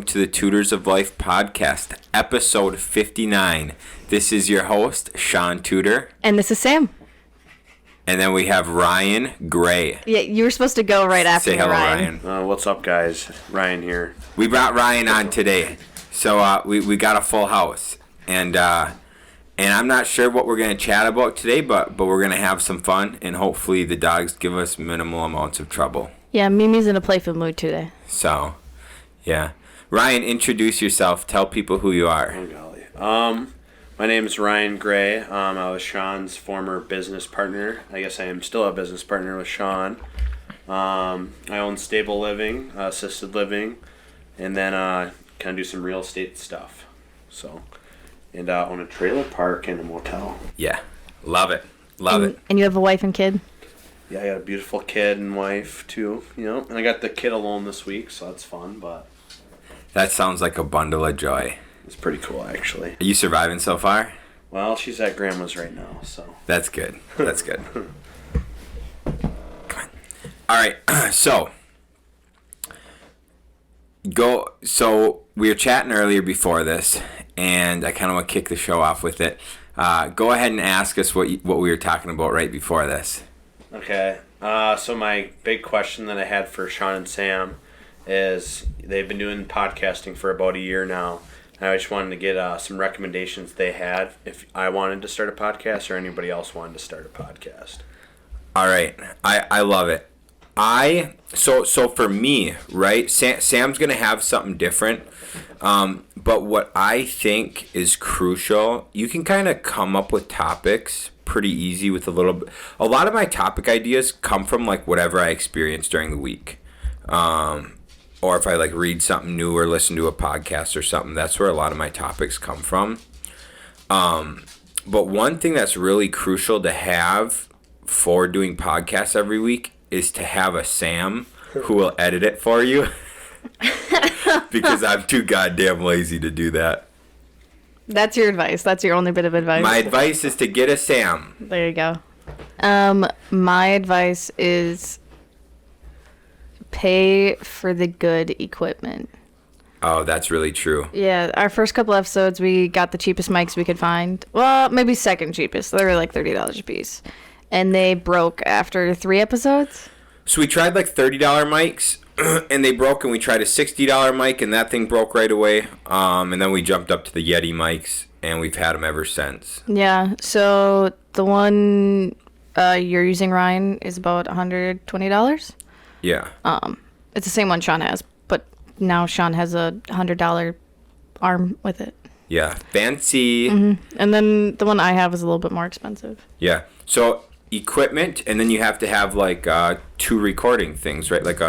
welcome to the Tutors of Life podcast, episode 59. This is your host, Shaun Tudor. And this is Sam. And then we have Ryan Gray. Yeah, you were supposed to go right after Say hello, Ryan. What's up, guys? Ryan here. We brought Ryan on today, so we got a full house. And I'm not sure what we're going to chat about today, but we're going to have some fun, and hopefully the dogs give us minimal amounts of trouble. Yeah, Mimi's in a playful mood today. So, yeah. Ryan, introduce yourself. Tell people who you are. Oh, golly. My name is Ryan Gray. I was Shaun's former business partner. I guess I am still a business partner with Shaun. I own Stable Living, Assisted Living, and then kind of do some real estate stuff. So, and own a trailer park and a motel. Yeah. Love it. Love it. And you have a wife and kid? Yeah, I got a beautiful kid and wife, too, And I got the kid alone this week, so that's fun, but... That sounds like a bundle of joy. It's pretty cool, actually. Are you surviving so far? Well, she's at grandma's right now, so... That's good. That's good. Come on. All right, so we were chatting earlier before this, and I kind of want to kick the show off with it. Go ahead and ask us what we were talking about right before this. Okay. So my big question that I had for Shaun and Sam is they've been doing podcasting for about a year now. And I just wanted to get some recommendations they had if I wanted to start a podcast or anybody else wanted to start a podcast. All right. I love it. So for me, right, Sam's going to have something different. But what I think is crucial, you can kind of come up with topics pretty easy with a lot of my topic ideas come from like whatever I experienced during the week. Or if I like read something new or listen to a podcast or something, that's where a lot of my topics come from. But one thing that's really crucial to have for doing podcasts every week is to have a Sam who will edit it for you. Because I'm too goddamn lazy to do that. That's your advice. That's your only bit of advice. My advice is to get a Sam. There you go. My advice is pay for the good equipment. Oh, that's really true. Yeah, our first couple episodes, we got the cheapest mics we could find. Well, maybe second cheapest. They were like $30 a piece. And they broke after 3 episodes. So we tried like $30 mics, and they broke, and we tried a $60 mic, and that thing broke right away. And then we jumped up to the Yeti mics, and we've had them ever since. Yeah, so the one you're using, Ryan, is about $120. Yeah. It's the same one Shaun has, but now Shaun has a $100 arm with it. Yeah, fancy. Mm-hmm. And then the one I have is a little bit more expensive. Yeah, so equipment, and then you have to have like 2 recording things, right? Like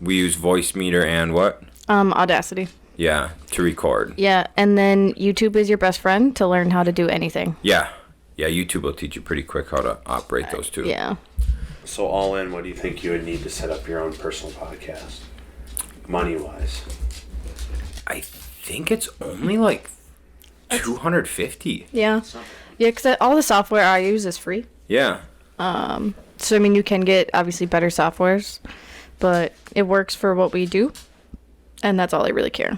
we use Voicemeeter and what? Audacity. Yeah, to record. Yeah, and then YouTube is your best friend to learn how to do anything. Yeah, YouTube will teach you pretty quick how to operate those 2. Yeah. So all in, what do you think you would need to set up your own personal podcast, money-wise? I think it's only like $250. Yeah. Yeah, because all the software I use is free. Yeah. So, I mean, you can get, obviously, better softwares, but it works for what we do, and that's all I really care.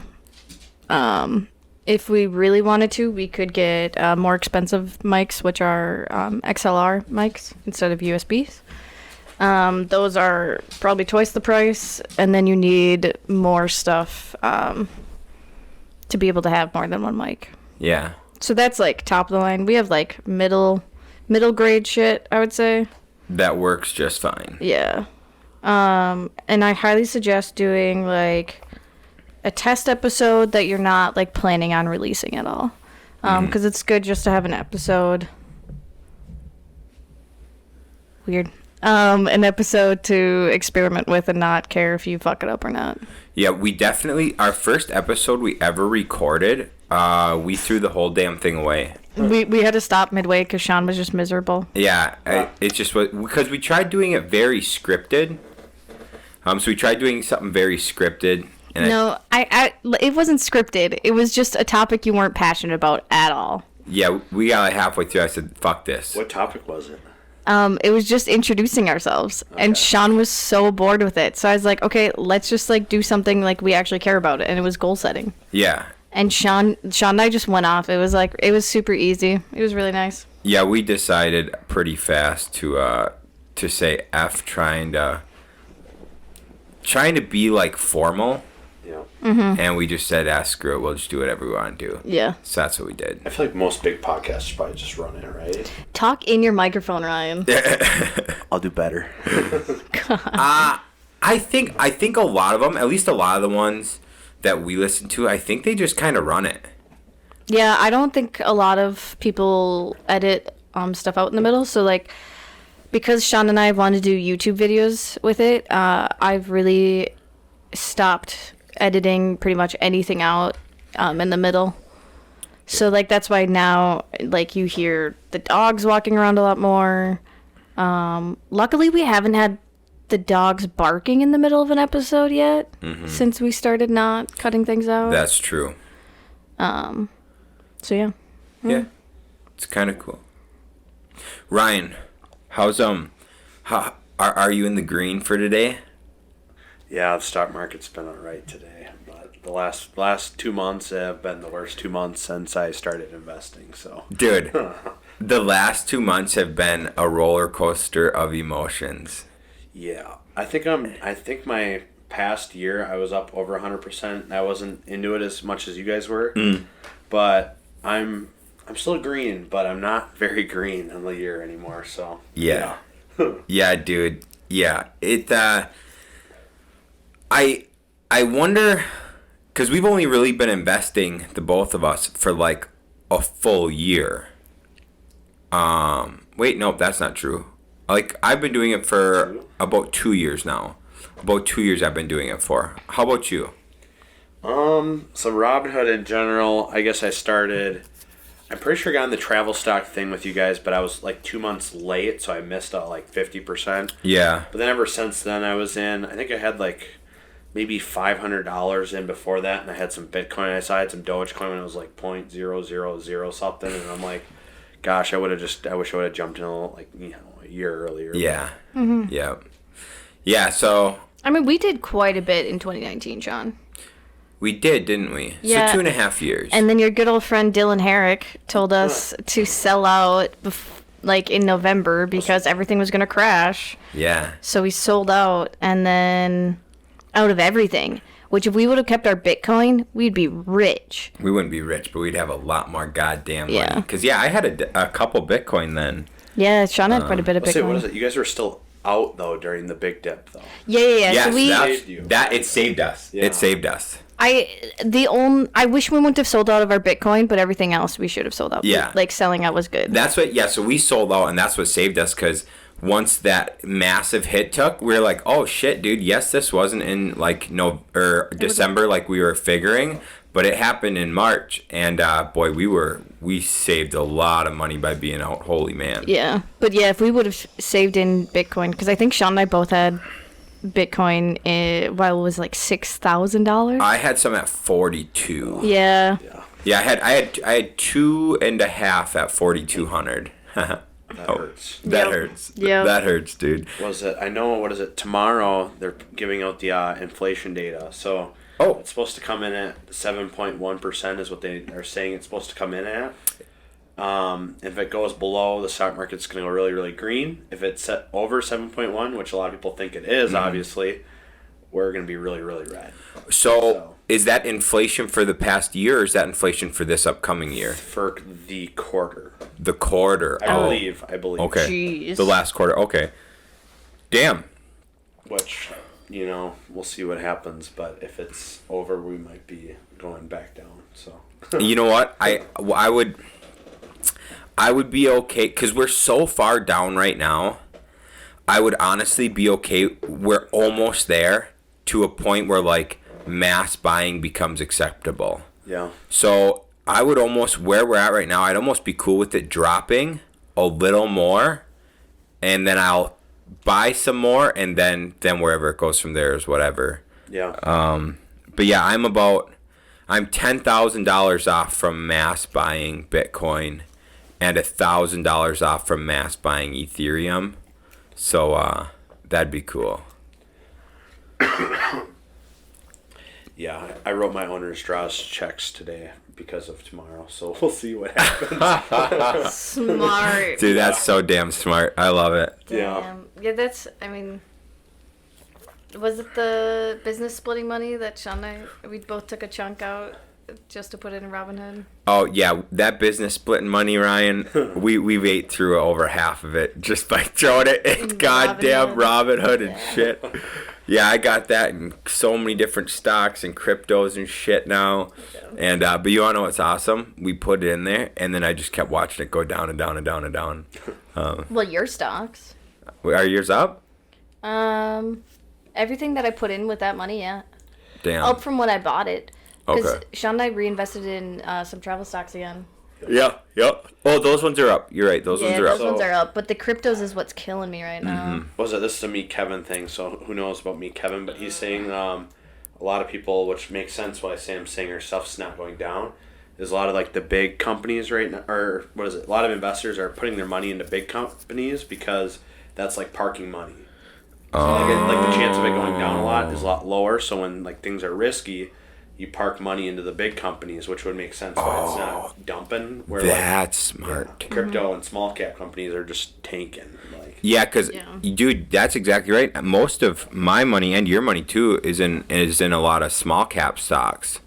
If we really wanted to, we could get more expensive mics, which are XLR mics instead of USBs. Those are probably twice the price, and then you need more stuff to be able to have more than one mic. Yeah. So that's like top of the line. We have like middle grade shit, I would say. That works just fine. Yeah. And I highly suggest doing like a test episode that you're not like planning on releasing at all. Because it's good just to have an episode. Weird. An episode to experiment with and not care if you fuck it up or not. Yeah, we definitely, our first episode we ever recorded, we threw the whole damn thing away. We had to stop midway because Shaun was just miserable. Yeah, it just was, because we tried doing it very scripted. So we tried doing something very scripted. And no, it wasn't scripted. It was just a topic you weren't passionate about at all. Yeah, we got like halfway through. I said, fuck this. What topic was it? It was just introducing ourselves, and Shaun was so bored with it. So I was like, okay, let's just like do something like we actually care about it, and it was goal setting. Yeah. And Shaun and I just went off. It was super easy. It was really nice. Yeah, we decided pretty fast to say F, trying to be like formal. Yeah. And we just said, screw it, we'll just do whatever we want to do. Yeah. So that's what we did. I feel like most big podcasts probably just run it, right? Talk in your microphone, Ryan. I'll do better. I think a lot of them, at least a lot of the ones that we listen to, I think they just kind of run it. Yeah, I don't think a lot of people edit stuff out in the middle. So like, because Shaun and I want to do YouTube videos with it, I've really stopped editing pretty much anything out in the middle. So like that's why now like you hear the dogs walking around a lot more. Luckily we haven't had the dogs barking in the middle of an episode yet, since we started not cutting things out. That's true. So yeah. Yeah. It's kind of cool. Ryan, how's are you in the green for today? Yeah, the stock market's been all right today, but the last 2 months have been the worst 2 months since I started investing. So, dude, the last 2 months have been a roller coaster of emotions. Yeah, I think my past year I was up over 100%. I wasn't into it as much as you guys were, but I'm still green, but I'm not very green on the year anymore. So yeah. Yeah, dude. Yeah, it. I wonder, because we've only really been investing, the both of us, for like a full year. Wait, nope, that's not true. Like, I've been doing it for about 2 years now. About 2 years I've been doing it for. How about you? So Robinhood in general, I guess I started, I'm pretty sure I got on the travel stock thing with you guys, but I was like 2 months late, so I missed out like 50%. Yeah. But then ever since then I was in, I think I had like maybe $500 in before that, and I had some Bitcoin. I had some Dogecoin when it was like 0.000 something, and I'm like, gosh, I wish I would have jumped in a year earlier. Yeah. Yeah. Yeah, so I mean, we did quite a bit in 2019, Shaun. we did, didn't we? Yeah. So 2.5 years. And then your good old friend Dylan Herrick told us to sell out like in November because everything was going to crash. Yeah. So we sold out, and then out of everything, which if we would have kept our Bitcoin, we'd be rich. We wouldn't be rich, but we'd have a lot more goddamn money. Yeah. Because, I had a couple Bitcoin then. Yeah, Shaun had quite a bit of Let's see, Bitcoin. what is it? You guys were still out though during the big dip though. Yeah. Yes, So we, it saved us. Yeah. It saved us. I wish we wouldn't have sold out of our Bitcoin, but everything else we should have sold out. Yeah. Like selling out was good. That's what, so we sold out, and that's what saved us, because once that massive hit took, we were like, oh shit, dude, yes, this wasn't in like December like we were figuring, but it happened in March, and boy, we saved a lot of money by being out. Holy man. Yeah. But yeah, if we would have saved in Bitcoin, because I think Shaun and I both had Bitcoin while it was like $6,000. I had some at 42. Yeah. Yeah, I had 2.5 at 4,200. That hurts. That Yep. hurts. Yep. That hurts, dude. What is it? Tomorrow they're giving out the inflation data. So it's supposed to come in at 7.1% is what they are saying it's supposed to come in at. If it goes below, the stock market's going to go really, really green. If it's set over 7.1, which a lot of people think it is, obviously, we're going to be really, really red. So is that inflation for the past year, or is that inflation for this upcoming year? For the quarter. The quarter. I believe. Okay. Jeez. The last quarter. Okay. Damn. Which, we'll see what happens. But if it's over, we might be going back down. So. You know what? I would be okay, because we're so far down right now. I would honestly be okay. We're almost there to a point where like mass buying becomes acceptable. Yeah. So I would almost, where we're at right now, I'd almost be cool with it dropping a little more, and then I'll buy some more, and then wherever it goes from there is whatever. Yeah. But yeah, I'm $10,000 off from mass buying Bitcoin, and $1,000 off from mass buying Ethereum. So that'd be cool. Yeah, I wrote my owner's draws checks today because of tomorrow, so we'll see what happens. Smart. Dude, that's so damn smart. I love it. Damn. Yeah, that's, I mean, was it the business splitting money that Shaun and we both took a chunk out just to put it in Robinhood? Oh, yeah, that business splitting money, Ryan, we ate through over half of it just by throwing it in goddamn Robinhood and shit. Yeah, I got that in so many different stocks and cryptos and shit now. And but you want to know what's awesome? We put it in there, and then I just kept watching it go down and down and down and down. Well, your stocks. Are yours up? Everything that I put in with that money, yeah. Damn. Up from when I bought it. Because Okay. Shaun and I reinvested in some travel stocks again. Yeah. Oh, those ones are up. You're right. Those ones are up. Those ones are up. But the cryptos is what's killing me right now. This is a Meet Kevin thing, so who knows about Meet Kevin, but he's saying a lot of people, which makes sense why Sam's saying her stuff's not going down, is a lot of like the big companies right now, or what is it, a lot of investors are putting their money into big companies because that's like parking money. So like the chance of it going down a lot is a lot lower, so when like things are risky, you park money into the big companies, which would make sense why it's not dumping. Where That's smart. Crypto and small cap companies are just tanking. Like Yeah, because dude, that's exactly right. Most of my money and your money too is in a lot of small cap stocks.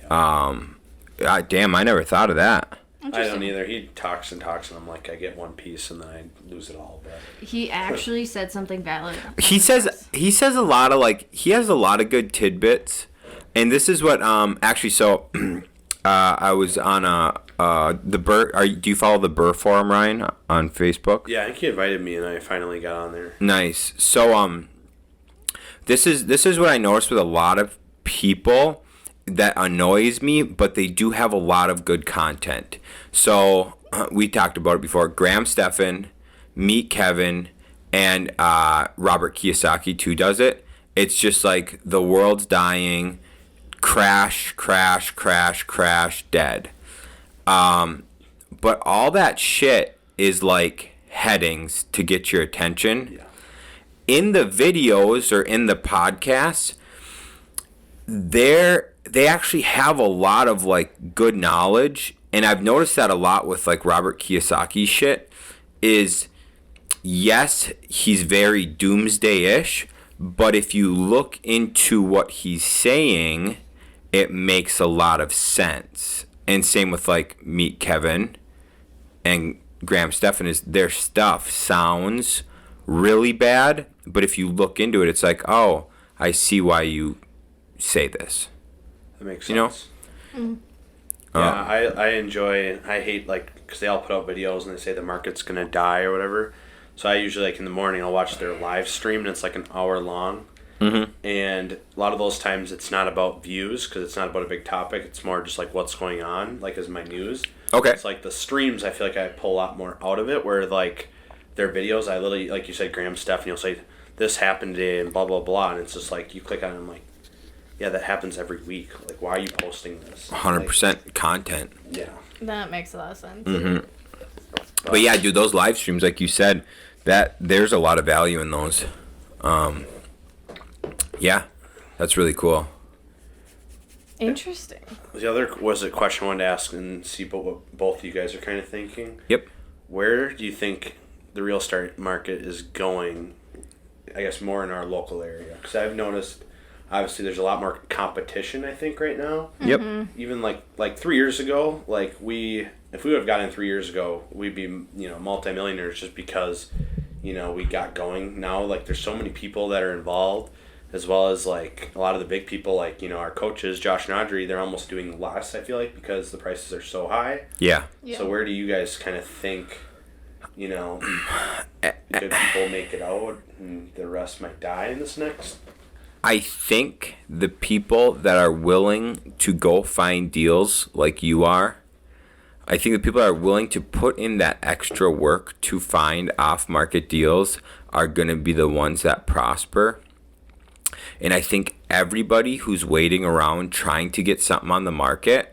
Damn, I never thought of that. I don't either. He talks and I'm like, I get one piece and then I lose it all. But He actually said something valid. He says a lot of he has a lot of good tidbits, and this is what actually. So I was on the Burr. Do you follow the Burr Forum, Ryan, on Facebook? yeah, I think he invited me and I finally got on there. Nice. So this is what I noticed with a lot of people that annoys me, but they do have a lot of good content. So we talked about it before. Graham Stephan, Meet Kevin, and Robert Kiyosaki too does it. It's just like the world's dying, crash, dead. But all that shit is like headings to get your attention. Yeah. In the videos or in the podcasts, they actually have a lot of like good knowledge, and I've noticed that a lot with like Robert Kiyosaki shit is, yes, he's very doomsday-ish, but if you look into what he's saying, it makes a lot of sense. And same with like Meet Kevin and Graham Stephan, is their stuff sounds really bad, but if you look into it, it's like, oh, I see why you say this. That makes sense. You know? Yeah, I hate like, because they all put out videos and they say the market's going to die or whatever. So I usually, like in the morning, I'll watch their live stream and it's like an hour long. Mm-hmm. And a lot of those times it's not about views because it's not about a big topic. It's more just like what's going on, like as my news. Okay. It's like the streams, I feel like I pull a lot more out of it, where like their videos, I literally, like you said, Graham Stephan, you'll say, this happened today and blah, blah, blah. And it's just like, you click on it and I'm like, yeah, that happens every week. Like, why are you posting this? 100% content. Yeah. That makes a lot of sense. Mm-hmm. But yeah, dude, those live streams, like you said, that there's a lot of value in those. Yeah, that's really cool. Interesting. The other was a question I wanted to ask and see what both of you guys are kind of thinking. Yep. Where do you think the real estate market is going, I guess, more in our local area? Because I've noticed, obviously, there's a lot more competition, I think, right now. Yep. Even like 3 years ago, like if we would have gotten 3 years ago, we'd be, multimillionaires just because, we got going. Now, like, there's so many people that are involved, as well as, like, a lot of the big people, like, our coaches, Josh and Audrey, they're almost doing less, I feel like, because the prices are so high. Yeah. So where do you guys kind of think, good people make it out and the rest might die in this next? I think the people that are willing to go find deals like you are, I think the people that are willing to put in that extra work to find off-market deals are going to be the ones that prosper. And I think everybody who's waiting around trying to get something on the market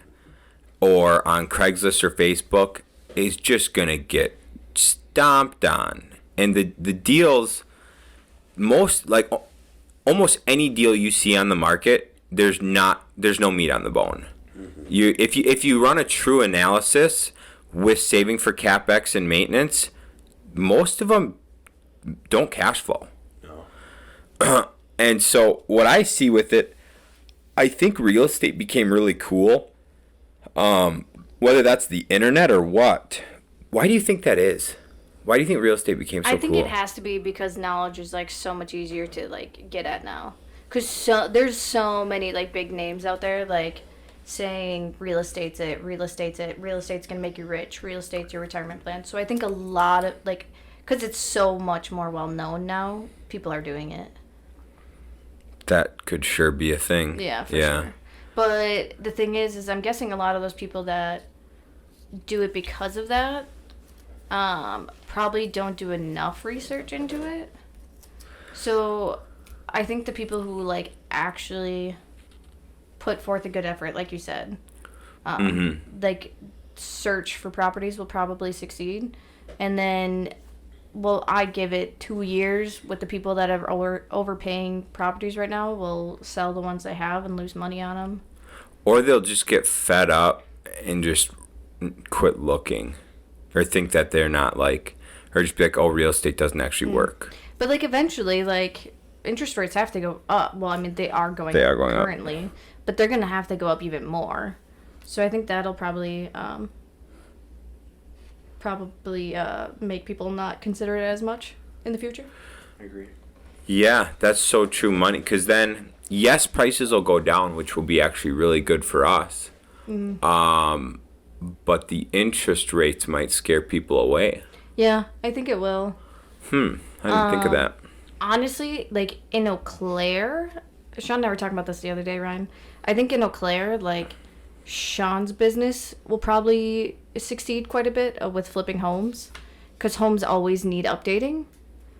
or on Craigslist or Facebook, is just gonna get stomped on, and the deals, almost any deal you see on the market, there's no meat on the bone. If you run a true analysis with saving for capex and maintenance, most of them don't cash flow. No. And so what I see with it, I think real estate became really cool. Whether that's the internet or what. Why do you think that is? Why do you think real estate became so cool? I think it has to be because knowledge is like so much easier to like get at now. Cause there's so many like big names out there like saying real estate's gonna make you rich, real estate's your retirement plan. So I think a lot of like, cause it's so much more well known now, people are doing it. That could sure be a thing. Yeah, for sure. But the thing is I'm guessing a lot of those people that do it because of that probably don't do enough research into it. So I think the people who like actually put forth a good effort, like you said, like search for properties will probably succeed. And then, well, I give it 2 years with the people that are overpaying properties right now will sell the ones they have and lose money on them. Or they'll just get fed up and just quit looking, or think that they're not like, or just be like, oh, real estate doesn't actually work. But like eventually, like interest rates have to go up. Well, I mean they are going up currently, but they're gonna have to go up even more. So I think that'll probably make people not consider it as much in the future. I agree. Yeah, that's so true. Money, because then yes, prices will go down, which will be actually really good for us. But the interest rates might scare people away. Yeah, I think it will. I didn't think of that. Honestly, like in Eau Claire, Shaun and I were talking about this the other day, Ryan. I think in Eau Claire, like Shaun's business will probably succeed quite a bit with flipping homes, because homes always need updating.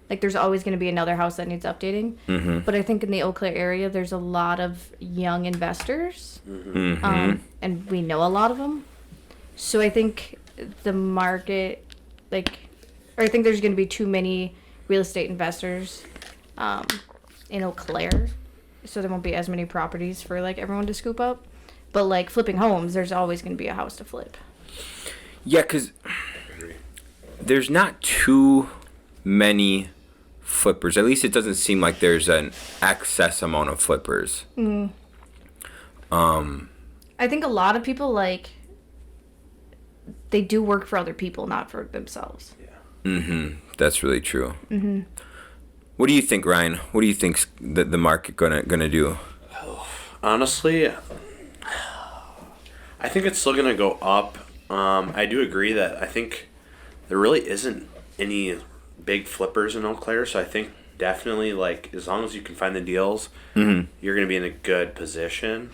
Like there's always going to be another house that needs updating. But I think in the Eau Claire area, there's a lot of young investors, and we know a lot of them. So I think the market, or I think there's going to be too many real estate investors in Eau Claire, so there won't be as many properties for like everyone to scoop up. But like flipping homes, there's always going to be a house to flip. Yeah, because there's not too many flippers. At least it doesn't seem like there's an excess amount of flippers. I think a lot of people they do work for other people, not for themselves. That's really true. What do you think, Ryan? What do you think's the market gonna do? Honestly, I think it's still gonna go up. I do agree that I think there really isn't any big flippers in Eau Claire, so I think definitely like as long as you can find the deals, you're gonna be in a good position.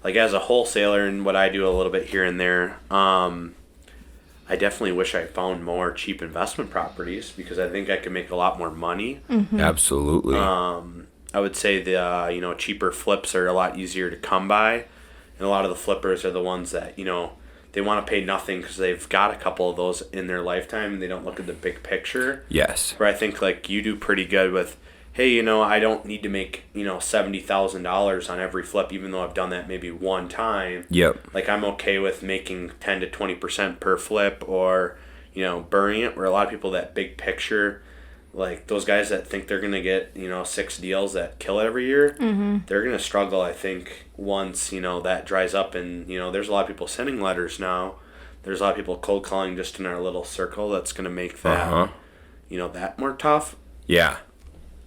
Like as a wholesaler and what I do a little bit here and there, I definitely wish I found more cheap investment properties because I think I could make a lot more money. Absolutely. I would say the cheaper flips are a lot easier to come by, and a lot of the flippers are the ones that they want to pay nothing because they've got a couple of those in their lifetime and they don't look at the big picture. Yes. Where I think like you do pretty good with, hey, I don't need to make $70,000 on every flip, even though I've done that maybe one time. Yep. Like I'm okay with making 10 to 20% per flip, or burning it. Where a lot of people that big picture, like those guys that think they're gonna get 6 deals that kill it every year, they're gonna struggle. I think once that dries up, and there's a lot of people sending letters now. There's a lot of people cold calling just in our little circle. That's gonna make that that more tough. Yeah.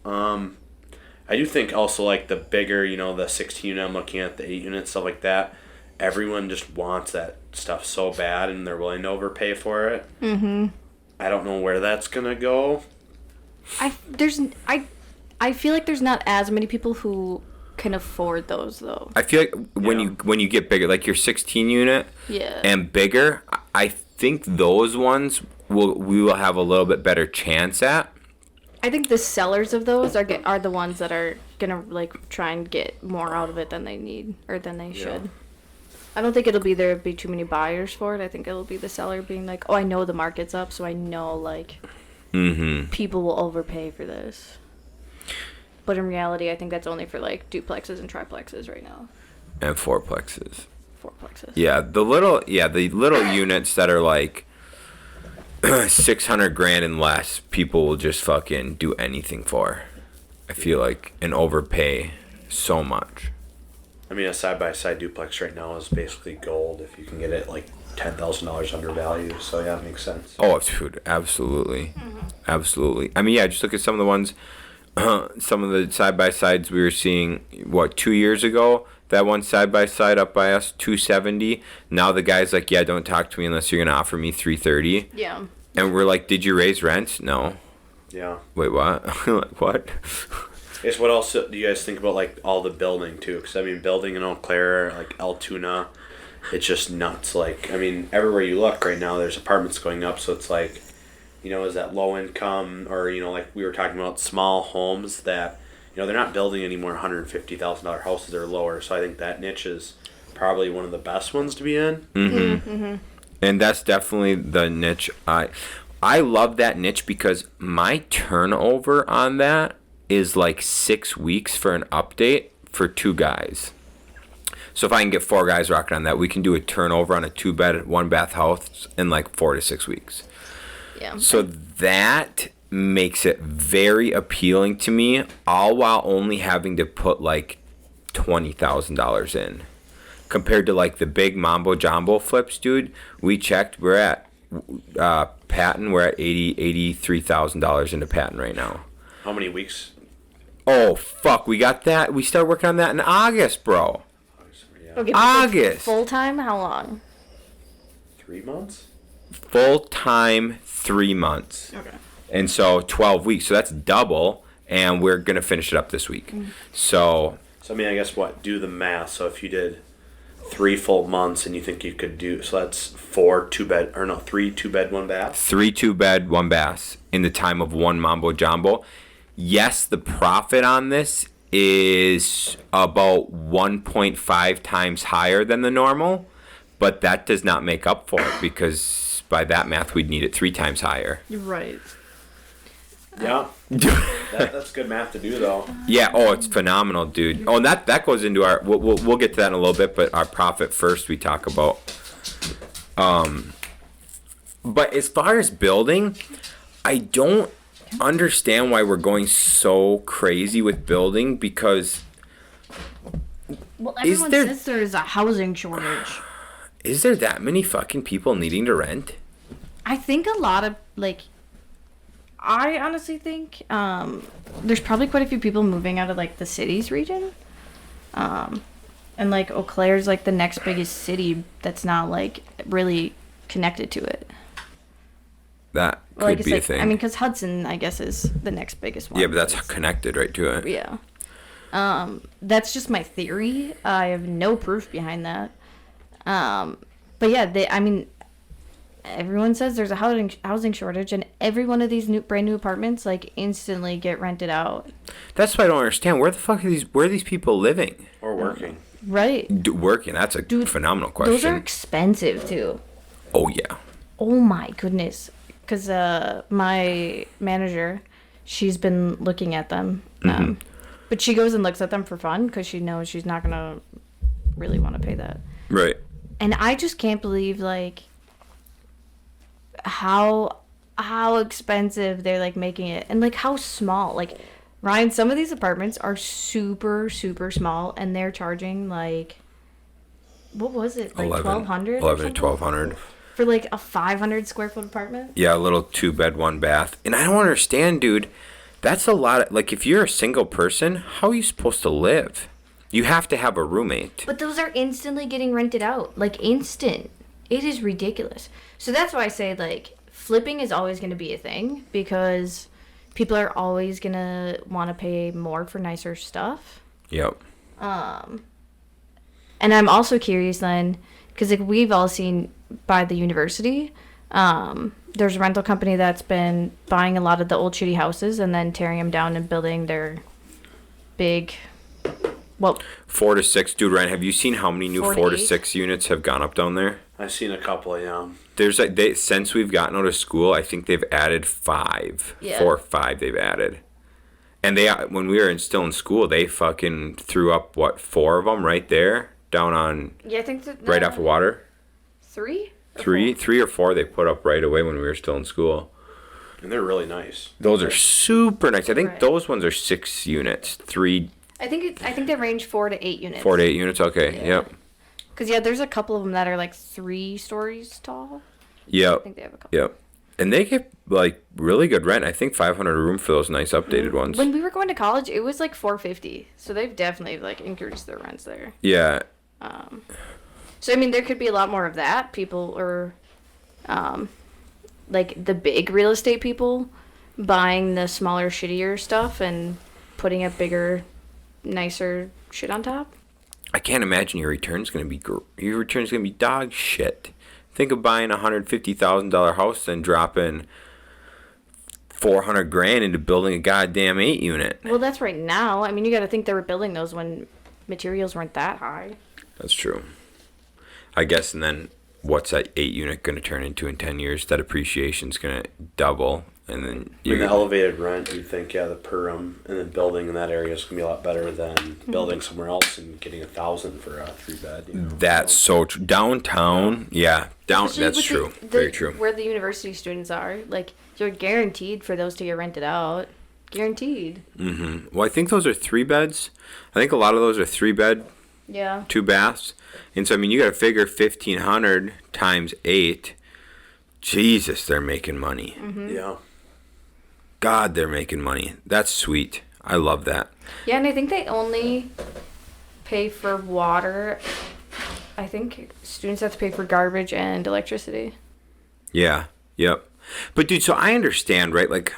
I do think also like the bigger, the 16 unit I'm looking at, the 8 unit, stuff like that. Everyone just wants that stuff so bad, and they're willing to overpay for it. I don't know where that's gonna go. I feel like there's not as many people who can afford those though. I feel like when you get bigger, like your 16 unit and bigger, I think those ones we will have a little bit better chance at. I think the sellers of those are the ones that are gonna like try and get more out of it than they need or than they should. I don't think there'll be too many buyers for it. I think it'll be the seller being like, oh, I know the market's up, so I know, like, people will overpay for this. But in reality, I think that's only for, like, duplexes and triplexes right now. And fourplexes. Fourplexes. Yeah, the little units that are like 600 grand and less, people will just fucking do anything for. I feel like, and overpay so much. I mean, a side-by-side duplex right now is basically gold if you can get it like $10,000 under value. So yeah, it makes sense. Oh, dude, absolutely, absolutely. I mean, yeah, just look at some of the ones, some of the side-by-sides we were seeing 2 years ago. That one side-by-side up by us, 270. Now the guy's like, yeah, don't talk to me unless you're gonna offer me 330. Yeah. And we're like, did you raise rent? No. Yeah. Wait, what? Like, what? Guess what else do you guys think about, like, all the building too? Because I mean, building in Eau Claire, like Altoona, it's just nuts. Like, I mean, everywhere you look right now, there's apartments going up. So it's like, you know, is that low income, or, you know, like we were talking about, small homes that, you know, they're not building any more $150,000 houses. They're lower. So I think that niche is probably one of the best ones to be in. And that's definitely the niche. I love that niche because my turnover on that is like 6 weeks for an update for 2 guys. So if I can get 4 guys rocking on that, we can do a turnover on a 2-bed, 1-bath house in like 4 to 6 weeks. Yeah. So that makes it very appealing to me, all while only having to put like $20,000 in. Compared to like the big mambo jumbo flips, dude, we checked, we're at Patton, we're at $83,000 into Patton right now. How many weeks? Oh, fuck, we got that. We started working on that in August, bro. Yeah. Okay, August. Full time? How long? 3 months? Full time, 3 months. Okay. And so 12 weeks. So that's double. And we're going to finish it up this week. So I mean, I guess do the math. So if you did 3 full months and you think you could do, so that's 3 2-bed, 1-bath? 3 2-bed, 1 bath in the time of 1 mambo jumbo. Yes, the profit on this is about 1.5 times higher than the normal, but that does not make up for it because by that math, we'd need it 3 times higher. You're right. Yeah. That's good math to do, though. Yeah. Oh, it's phenomenal, dude. Oh, and that goes into our. We'll get to that in a little bit, but our profit first we talk about. But as far as building, I don't understand why we're going so crazy with building because. Well, everyone says there is a housing shortage. Is there that many fucking people needing to rent? I think a lot of I honestly think there's probably quite a few people moving out of like the cities region, and like Eau Claire's like the next biggest city that's not like really connected to it. That could be a thing. I mean, because Hudson, I guess, is the next biggest one. Yeah, but that's connected right to it. Yeah. That's just my theory. I have no proof behind that. But yeah, everyone says there's a housing shortage, and every one of these brand new apartments like instantly get rented out. That's what I don't understand. Where are these people living? Or working. Right. Working. That's a phenomenal question. Those are expensive too. Oh yeah. Oh my goodness. Because my manager, she's been looking at them. But she goes and looks at them for fun because she knows she's not gonna really want to pay that. Right. And I just can't believe like how expensive they're like making it, and like how small. Like, Ryan, some of these apartments are super small, and they're charging like, what was it, like 1,200 11 to 1,200 for like a 500 square foot apartment. Yeah, a little 2-bed 1-bath. And I don't understand, dude. That's a lot of, like, if you're a single person, how are you supposed to live? You have to have a roommate. But those are instantly getting rented out, like instant. It is ridiculous. So that's why I say, like, flipping is always going to be a thing because people are always going to want to pay more for nicer stuff. Yep. And I'm also curious then, because like we've all seen by the university, there's a rental company that's been buying a lot of the old shitty houses and then tearing them down and building their big Well, 4 to 6, dude. Ryan, have you seen how many new 4 to 4 to 8? 6 units have gone up down there? I've seen a couple, yeah. There's like since we've gotten out of school, I think they've added 5, Yeah. 4 or 5 they've added. And they when we were still in school, they fucking threw up 4 of them right there down on yeah, I think that right off of water. 3. Or 3 4? 3 or 4 they put up right away when we were still in school. And they're really nice. Those are super nice. I think Right. those ones are 6 units. 3 I think they range 4 to 8 units. 4 to 8 units. Okay. Yeah. Yep. Because there's a couple of them that are like 3 stories tall. I Yep. think they have a couple. Yep. And they get like really good rent. I think 500 a room for those nice updated ones. When we were going to college, it was like $450. So they've definitely like increased their rents there. Yeah. So I mean, there could be a lot more of that. People or, like the big real estate people, buying the smaller, shittier stuff and putting up bigger, nicer shit on top. I can't imagine your return's gonna be dog shit. Think of buying a $150,000 house and dropping $400,000 into building a goddamn 8 unit. Well, that's right now. I mean, you got to think they were building those when materials weren't that high. That's true. I guess, and then what's that 8 unit gonna turn into in 10 years? That appreciation's gonna double, and then In the elevated rent, you'd think, yeah, the per room and then building in that area is going to be a lot better than building somewhere else and getting $1,000 for a 3-bed. You know? That's so true. Downtown, yeah, Especially that's with true. the- Very true. Where the university students are, like, you're guaranteed for those to get rented out. Guaranteed. Well, I think those are 3 beds. I think a lot of those are 3-bed, Yeah. 2 baths, and so I mean you got to figure 1,500 times 8. Jesus, they're making money. Yeah. God, they're making money. That's sweet. I love that. Yeah, and I think they only pay for water. I think students have to pay for garbage and electricity. Yeah. Yep. But dude, so I understand, right? Like,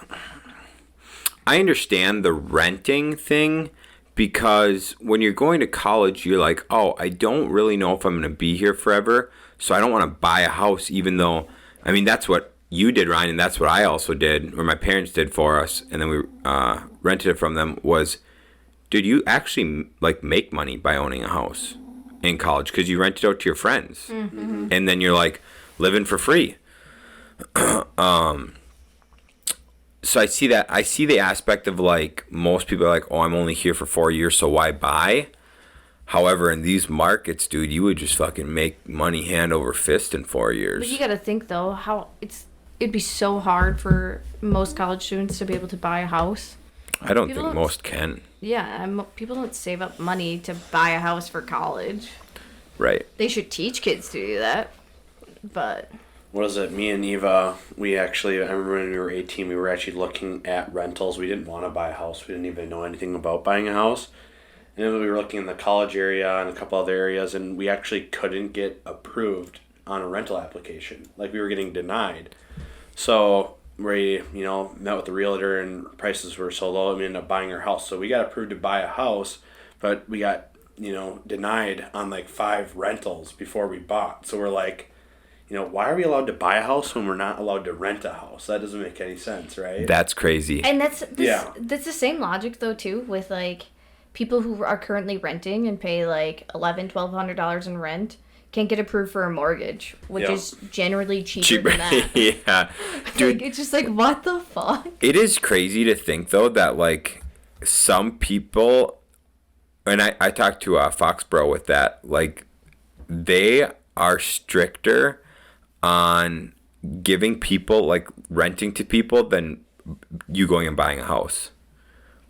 I understand the renting thing because when you're going to college, you're like, oh, I don't really know if I'm going to be here forever, so I don't want to buy a house, even though, I mean, that's what you did, Ryan, and that's what I also did, or my parents did for us, and then we rented it from them, was, dude, you actually, like, make money by owning a house in college because you rent it out to your friends. And then you're, like, living for free. So I see that. I see the aspect of, like, most people are like, oh, I'm only here for 4 years, so why buy? However, in these markets, dude, you would just fucking make money hand over fist in 4 years. But you got to think though, how it'd be so hard for most college students to be able to buy a house. I don't People think don't- most can. Yeah, people don't save up money to buy a house for college. Right. They should teach kids to do that. But What is it? Me and Eva, I remember when we were 18, we were actually looking at rentals. We didn't want to buy a house. We didn't even know anything about buying a house. And then we were looking in the college area and a couple other areas, and we actually couldn't get approved on a rental application. Like, we were getting denied. So we, met with the realtor, and prices were so low, and we ended up buying our house. So we got approved to buy a house, but we got, denied on like 5 rentals before we bought. So we're like, why are we allowed to buy a house when we're not allowed to rent a house? That doesn't make any sense, right? That's crazy. and that's Yeah. the same logic though too with like people who are currently renting and pay like $1,100-$1,200 in rent can't get approved for a mortgage, which Yeah. is generally cheaper than that. Yeah. Dude, Like, it's just like, what the fuck? it is crazy to think, though, that, like, some people, and I talked to Foxborough with that, like, they are stricter on giving people, like, renting to people than you going and buying a house.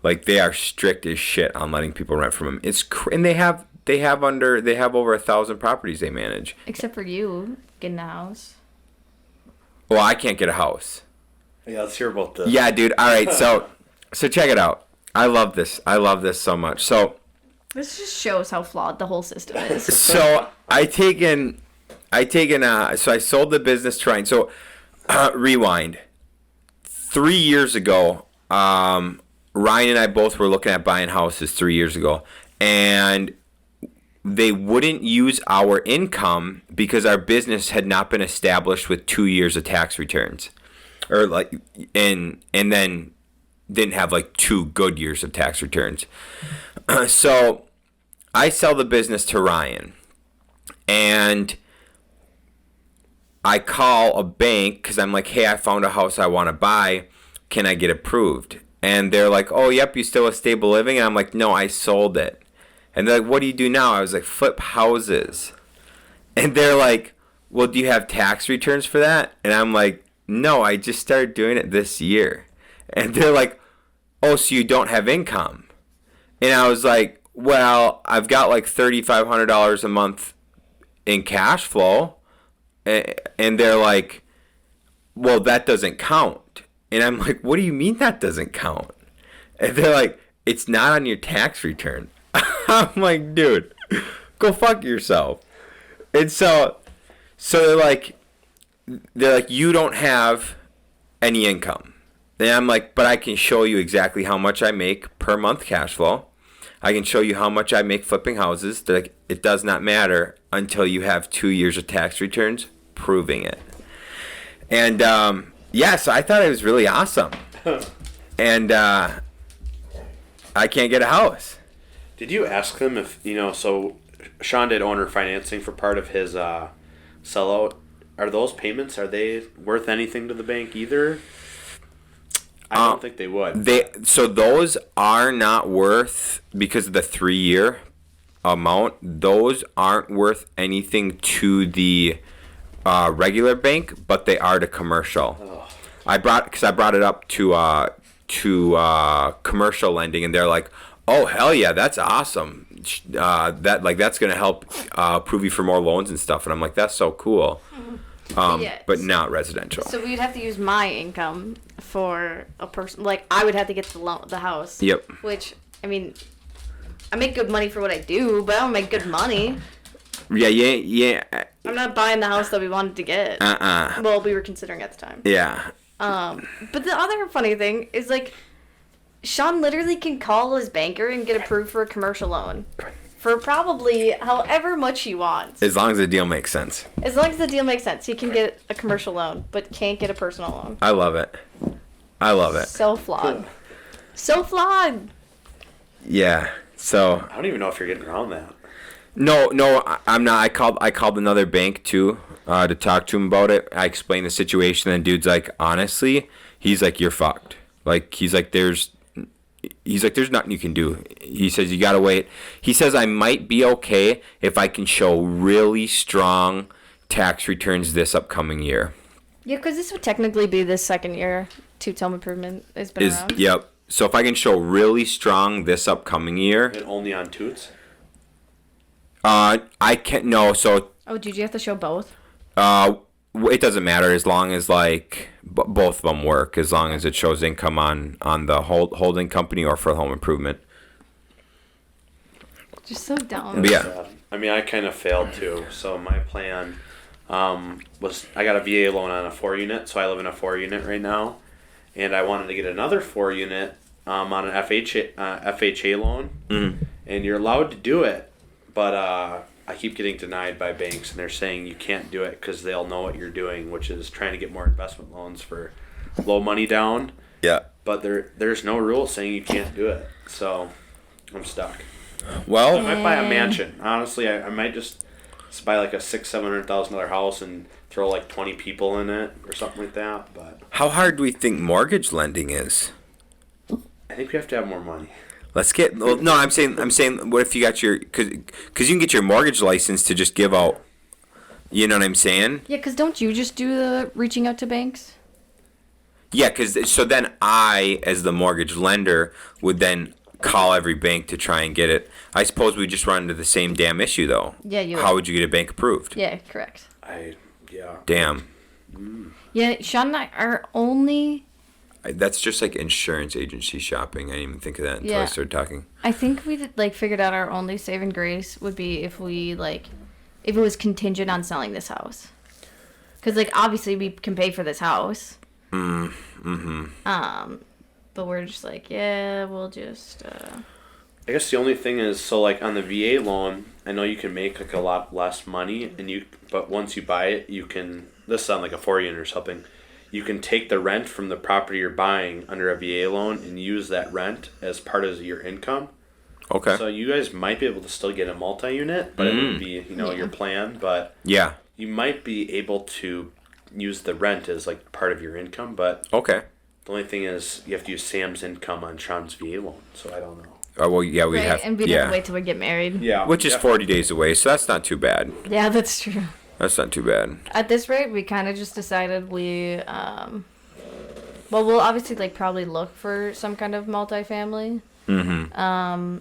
Like, they are strict as shit on letting people rent from them. And they have over 1,000 properties they manage. Except for you getting a house. Well, I can't get a house. Yeah, let's hear about this. Yeah, dude. All right, so check it out. I love this. I love this so much. So This just shows how flawed the whole system is. so I sold the business to Ryan. So rewind. 3 years ago, Ryan and I both were looking at buying houses 3 years ago, and they wouldn't use our income because our business had not been established with 2 years of tax returns, or like, and then didn't have like 2 good years of tax returns. So I sell the business to Ryan, and I call a bank because I'm like, hey, I found a house I want to buy. Can I get approved? And they're like, oh, yep, you still with Stable Living? And I'm like, no, I sold it. And they're like, what do you do now? I was like, flip houses. And they're like, well, do you have tax returns for that? And I'm like, no, I just started doing it this year. And they're like, oh, so you don't have income? And I was like, well, I've got like $3,500 a month in cash flow. And they're like, well, that doesn't count. And I'm like, what do you mean that doesn't count? And they're like, it's not on your tax return. I'm like, dude, go fuck yourself. And so they're like, you don't have any income. And I'm like, but I can show you exactly how much I make per month cash flow. I can show you how much I make flipping houses. They're like, it does not matter until you have 2 years of tax returns proving it. And so I thought it was really awesome. And I can't get a house. Did you ask them if, so Shaun did owner financing for part of his sellout. Are those payments, are they worth anything to the bank either? I don't think they would. So those are not worth, because of the 3-year amount, those aren't worth anything to the regular bank, but they are to commercial. Oh. I brought it up to commercial lending, and they're like, oh, hell yeah, that's awesome. That's going to help approve you for more loans and stuff. And I'm like, that's so cool. But not residential. So we'd have to use my income for a person. Like, I would have to get the house. Yep. Which, I mean, I make good money for what I do, but I don't make good money. Yeah. I'm not buying the house that we wanted to get. Well, we were considering at the time. Yeah. But the other funny thing is, like, Shaun literally can call his banker and get approved for a commercial loan for probably however much he wants. As long as the deal makes sense. As long as the deal makes sense, he can get a commercial loan, but can't get a personal loan. I love it. So flawed. So flawed. Yeah. So I don't even know if you're getting around that. No, I'm not. I called another bank too to talk to him about it. I explained the situation, and dude's like, honestly, he's like, you're fucked. Like, he's like, there's nothing you can do. He says, you gotta wait. He says, I might be okay if I can show really strong tax returns this upcoming year. Yeah, because this would technically be the second year Toots Home Improvement has been around. Yep. So if I can show really strong this upcoming year. And only on Toots? I can't. No. So. Oh, did you have to show both? It doesn't matter as long as like both of them work. As long as it shows income on the holding company or for home improvement. Just so dumb. But yeah. I mean, I kind of failed too. So my plan was I got a VA loan on a 4-unit, so I live in a 4-unit right now, and I wanted to get another 4-unit on an FHA loan, and you're allowed to do it. But I keep getting denied by banks, and they're saying you can't do it because they'll know what you're doing, which is trying to get more investment loans for low money down. Yeah. But there's no rule saying you can't do it, so I'm stuck. Well, I might buy a mansion. Honestly, I might just buy like a $600,000-$700,000 house and throw like 20 people in it or something like that. But how hard do we think mortgage lending is? I think we have to have more money. Let's get. Well, no, I'm saying. What if you got your? Because you can get your mortgage license to just give out. You know what I'm saying? Yeah, because don't you just do the reaching out to banks? Yeah, because so then I, as the mortgage lender, would then call every bank to try and get it. I suppose we just run into the same damn issue though. Yeah, you. How would you get a bank approved? Yeah, correct. Yeah. Damn. Yeah, Shaun and I are only. That's just like insurance agency shopping. I didn't even think of that until I started talking. I think we figured out our only saving grace would be if it was contingent on selling this house. Because obviously we can pay for this house. But we're just we'll just. I guess the only thing is, so on the VA loan, I know you can make a lot less money, but once you buy it, you can. This is on a 4-unit or something. You can take the rent from the property you're buying under a VA loan and use that rent as part of your income. Okay. So you guys might be able to still get a multi-unit, but it would be, your plan. But Yeah. you might be able to use the rent as like part of your income. But Okay. the only thing is you have to use Sam's income on Sean's VA loan. So I don't know. Oh, well, yeah, we Right, have. and we'd have to wait till we get married. Yeah. Which is 40 days away, so that's not too bad. Yeah, that's true. That's not too bad. At this rate, we kind of just decided we'll obviously like probably look for some kind of multifamily. Mm-hmm.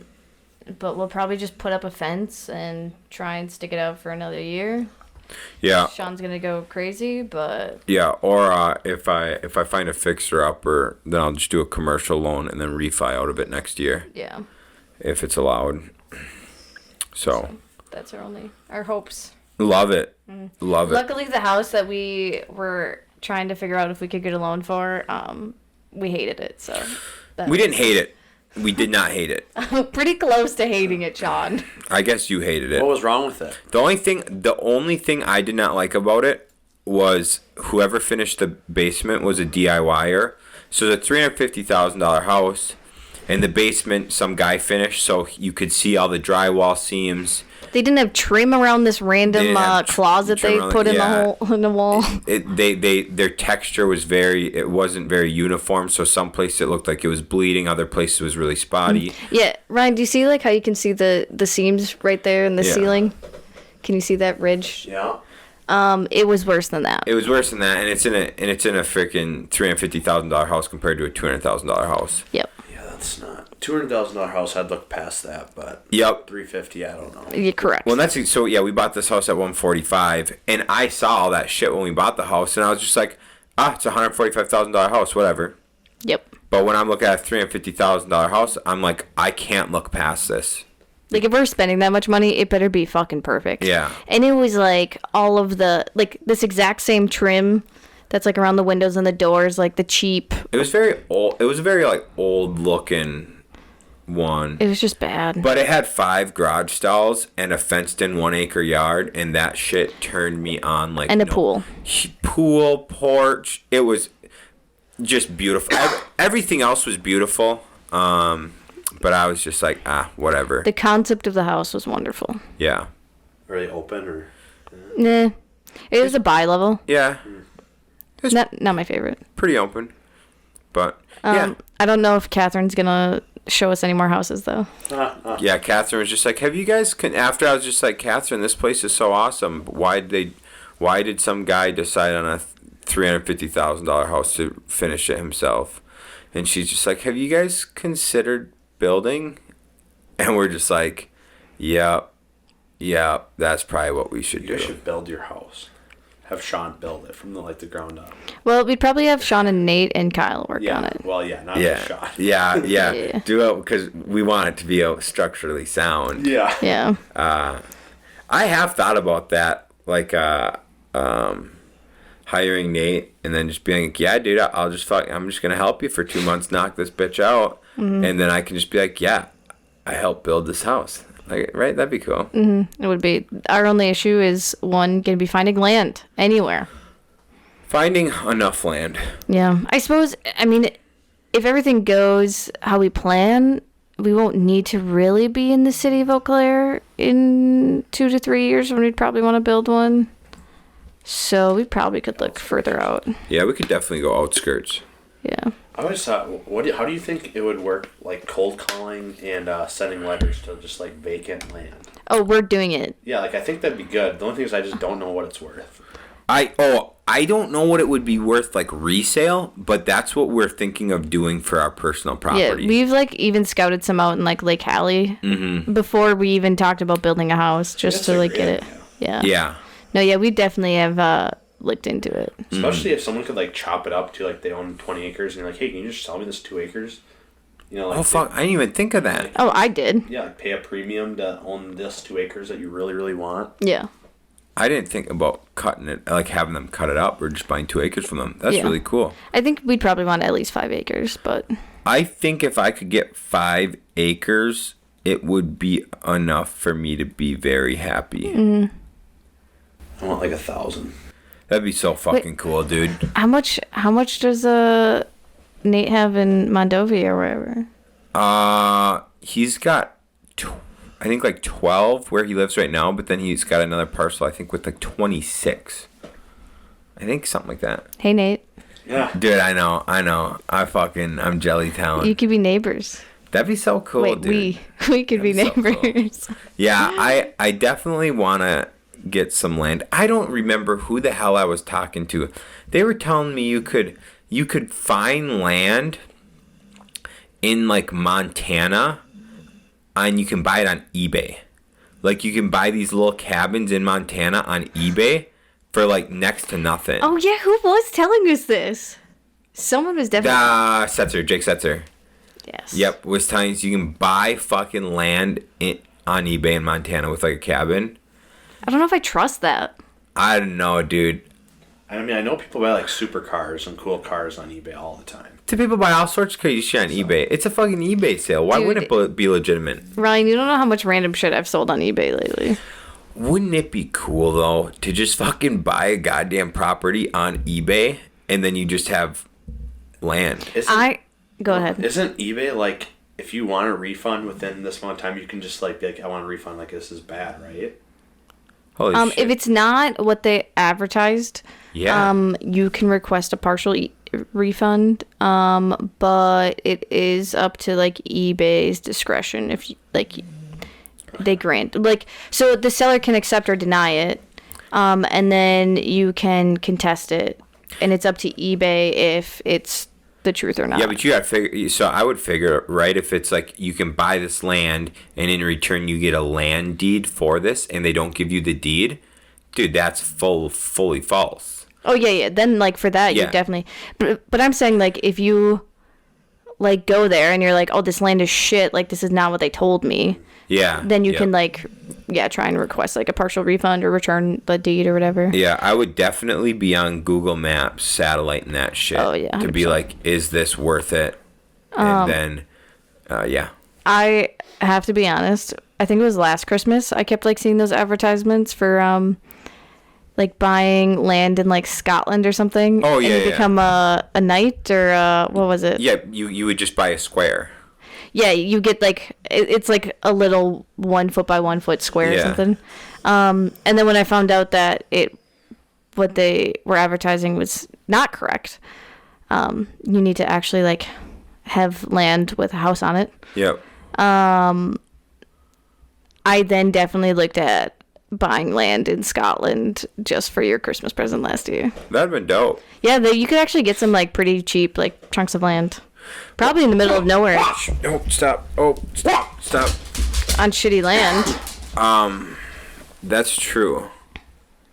But we'll probably just put up a fence and try and stick it out for another year. Yeah. Sean's gonna go crazy, but Yeah, or if I find a fixer-upper, then I'll just do a commercial loan and then refi out of it next year, yeah, if it's allowed. So that's our hopes. love it. Love it. Luckily, the house that we were trying to figure out if we could get a loan for, we hated it. So We didn't hate it. We did not hate it. pretty close to hating it, Sean. I guess you hated it. What was wrong with it? The only thing I did not like about it was whoever finished the basement was a DIYer. So the $350,000 house, in the basement some guy finished, so you could see all the drywall seams. They didn't have trim around this random closet they put in the wall. Their texture was it wasn't very uniform. So some places it looked like it was bleeding, other places it was really spotty. Yeah, Ryan, do you see like how you can see the seams right there in the ceiling? Can you see that ridge? Yeah. It was worse than that. It was worse than that, and it's in a freaking $350,000 house compared to a $200,000 house. Yep. Yeah, that's not $200,000 house. I'd look past that, but Yep. $350,000, I don't know. You're correct. Well, that's so. Yeah, we bought this house at 145, and I saw all that shit when we bought the house, and I was just like, it's a $145,000 house, whatever. Yep. But when I'm looking at a $350,000 house, I'm like, I can't look past this. Like, if we're spending that much money, it better be fucking perfect. Yeah. And it was, like, all of the, like, this exact same trim that's, like, around the windows and the doors, like, the cheap. It was very old. It was a very, like, old-looking one. It was just bad. But it had 5 garage stalls and a fenced-in 1-acre yard, and that shit turned me on, like... And a pool. Pool, porch. It was just beautiful. Everything else was beautiful. But I was just like, whatever. The concept of the house was wonderful. Yeah. Are they open or? Nah. It was a bi-level. Yeah. Not my favorite. Pretty open. But, yeah. I don't know if Catherine's going to show us any more houses, though. Yeah, Catherine was just like, have you guys... After I was just like, Catherine, this place is so awesome. Why did some guy decide on a $350,000 house to finish it himself? And she's just like, have you guys considered building? And we're just like, yeah, that's probably what we should You do. guys should build your house. Have Sean build it from the ground up. Well, we'd probably have Shaun and Nate and Kyle work on it. Well, not just Sean. Yeah. Yeah. Do it because we want it to be structurally sound. Yeah. Yeah. I have thought about that, like hiring Nate and then just being like, yeah, dude, I'm just gonna help you for 2 months, knock this bitch out, and then I can just be like, yeah, I helped build this house. Like, right? That'd be cool. Mm-hmm. It would be. Our only issue is going to be finding land anywhere. Finding enough land. Yeah. I suppose, I mean, if everything goes how we plan, we won't need to really be in the city of Eau Claire in 2 to 3 years when we'd probably want to build one. So we probably could look further out. Yeah, we could definitely go outskirts. Yeah. I always thought, how do you think it would work, like cold calling and sending letters to just like vacant land? Oh, we're doing it. Yeah, like I think that'd be good. The only thing is I just don't know what it's worth. I don't know what it would be worth, like resale, but that's what we're thinking of doing for our personal property. Yeah, we've like even scouted some out in like Lake Hallie before we even talked about building a house, just That's to a like great get it. idea. Yeah. Yeah. No, yeah, we definitely have looked into it. Especially if someone could like chop it up to like they own 20 acres and you're like, hey, can you just sell me this 2 acres? You know, like Oh fuck! I didn't even think of that. Oh, I did. Yeah, like pay a premium to own this 2 acres that you really, really want. Yeah. I didn't think about cutting it, like having them cut it up or just buying 2 acres from them. That's Yeah. really cool. I think we'd probably want at least 5 acres, but I think if I could get 5 acres, it would be enough for me to be very happy. I want like 1,000. That'd be so fucking cool, dude. how much does Nate have in Mondovia or wherever? He's got I think like 12 where he lives right now, but then he's got another parcel I think with like 26. I think something like that. Hey, Nate. Yeah. Dude, I know. I'm Jelly Town. You could be neighbors. That'd be so cool, Wait, dude. we could be That'd be so neighbors. Yeah, I definitely want to get some land. I don't remember who the hell I was talking to. They were telling me you could find land in like Montana and you can buy it on eBay. Like you can buy these little cabins in Montana on eBay for like next to nothing. Oh yeah, who was telling us this? Someone was definitely. Jake Setzer. Yes. Yep, was telling us you can buy fucking land on eBay in Montana with like a cabin. I don't know if I trust that. I don't know, dude. I mean, I know people buy like supercars and cool cars on eBay all the time. Do people buy all sorts of crazy shit on eBay? It's a fucking eBay sale. Why Dude, wouldn't it be legitimate? Ryan, you don't know how much random shit I've sold on eBay lately. Wouldn't it be cool, though, to just fucking buy a goddamn property on eBay and then you just have land? Go ahead. Isn't eBay like, if you want a refund within this amount of time, you can just like be like, I want a refund, like this is bad, right? Holy shit. If it's not what they advertised, you can request a partial refund, but it is up to like eBay's discretion if you, like they grant, like, so the seller can accept or deny it, and then you can contest it, and it's up to eBay if it's the truth or not. Yeah, but you gotta figure. So I would figure, right, if it's like you can buy this land and in return you get a land deed for this, and they don't give you the deed, dude, that's fully false. Oh yeah. Then like for that, you definitely. But I'm saying like if you like go there and you're like, oh, this land is shit. Like this is not what they told me. Yeah. Then you can like, try and request like a partial refund or return the deed or whatever. Yeah, I would definitely be on Google Maps, satellite and that shit. Oh yeah. 100%. To be like, is this worth it? And then, I have to be honest. I think it was last Christmas. I kept like seeing those advertisements for like buying land in like Scotland or something. Oh yeah. And you become a knight or what was it? Yeah, you would just buy a square. Yeah, you get like it's like a little 1 foot by 1 foot square or something. And then when I found out that what they were advertising was not correct, you need to actually like have land with a house on it. Yep. I then definitely looked at buying land in Scotland just for your Christmas present last year. That'd been dope. Yeah, you could actually get some like pretty cheap like chunks of land. Probably in the middle of nowhere. No, stop. Oh, stop. On shitty land. That's true.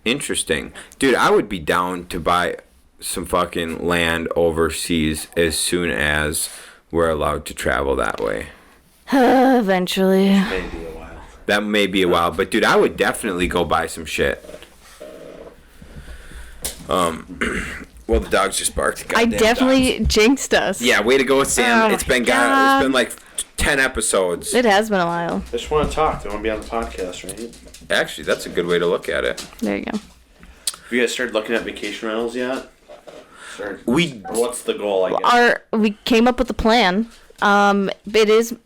Interesting. Dude, I would be down to buy some fucking land overseas as soon as we're allowed to travel that way. Eventually. Maybe a while. That may be a while, but dude, I would definitely go buy some shit. Well, the dogs just barked. I definitely jinxed us. Yeah, way to go, Sam. Oh, it's been like 10 episodes. It has been a while. I just want to talk. They want to be on the podcast, right? Actually, that's a good way to look at it. There you go. Have you guys started looking at vacation rentals yet? Or what's the goal, I guess? We came up with a plan. It is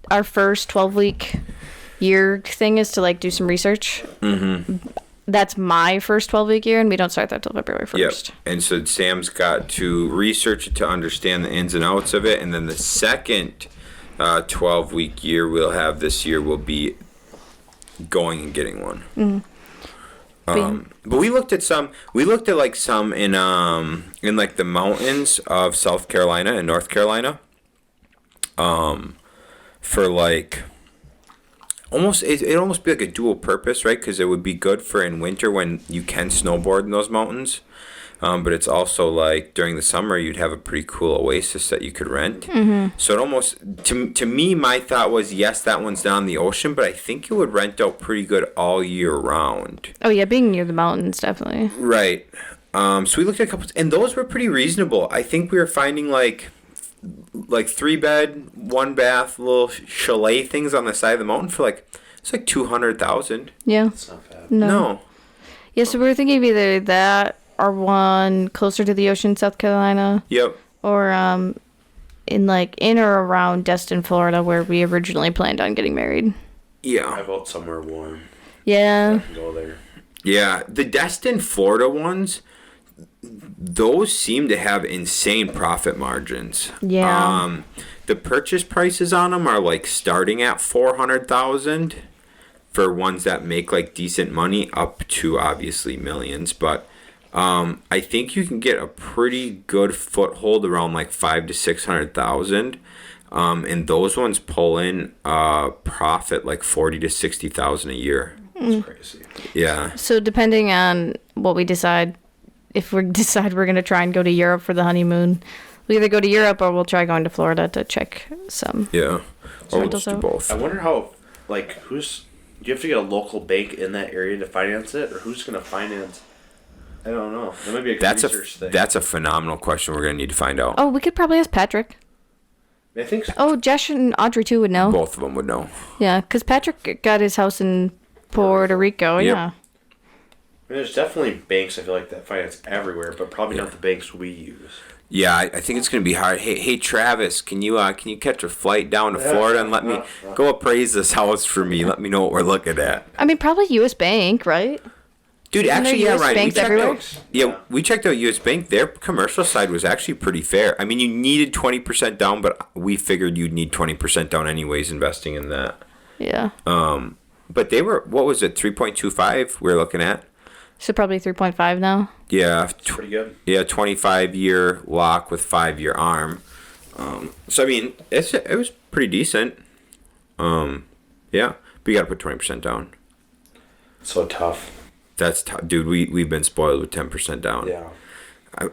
our first 12-week year thing is to like do some research. Mm-hmm. That's my first 12-week year, and we don't start that till February 1st. Yep. And so Sam's got to research it to understand the ins and outs of it, and then the second 12-week year we'll have this year will be going and getting one. Mm-hmm. But we looked at some like some in like the mountains of South Carolina and North Carolina. For like it'd almost be like a dual purpose, right? Because it would be good for in winter when you can snowboard in those mountains. But it's also like during the summer you'd have a pretty cool oasis that you could rent. Mm-hmm. So it almost to me my thought was yes, that one's down the ocean, but I think it would rent out pretty good all year round. Oh yeah, being near the mountains definitely. Right. So we looked at a couple, and those were pretty reasonable. I think we were finding like 3-bed, 1-bath little chalet things on the side of the mountain for like it's like $200,000. Yeah. That's not bad. No. Yeah, so we were thinking of either that or one closer to the ocean, South Carolina. Yep. Or in or around Destin, Florida, where we originally planned on getting married. Yeah. I vote somewhere warm. Yeah. I can go there. Yeah. The Destin, Florida ones, those seem to have insane profit margins. Yeah. The purchase prices on them are like starting at 400,000 for ones that make like decent money, up to obviously millions. But I think you can get a pretty good foothold around like 500 to 600,000. And those ones pull in profit like 40 to 60,000 a year. That's crazy. Yeah. So depending on what we decide, if we decide we're going to try and go to Europe for the honeymoon, we'll either go to Europe or we'll try going to Florida to check some. Yeah. Or we'll rentals just do out. both. I wonder how, like, do you have to get a local bank in that area to finance it, or who's going to finance? I don't know. That might be a good research thing. That's a phenomenal question we're going to need to find out. Oh, we could probably ask Patrick. I think so. Oh, Josh and Audrey too would know. Both of them would know. Yeah, because Patrick got his house in Puerto Rico. Yep. Yeah. I mean, there's definitely banks, I feel like, that finance everywhere, but probably not the banks we use. Yeah, I think it's going to be hard. Hey, Travis, can you catch a flight down to Florida and let me go appraise this house for me? Let me know what we're looking at. I mean, probably U.S. Bank, right? Dude, Isn't actually, there yeah, US Ryan. banks everywhere? We checked out U.S. Bank. Their commercial side was actually pretty fair. I mean, you needed 20% down, but we figured you'd need 20% down anyways investing in that. Yeah. But they were, what was it, 3.25 we were looking at? So probably 3.5 now. Yeah. That's pretty good. Yeah, 25-year lock with 5-year arm. So, I mean, it was pretty decent. Yeah, but you got to put 20% down. So tough. That's tough. Dude, we've been spoiled with 10% down. Yeah.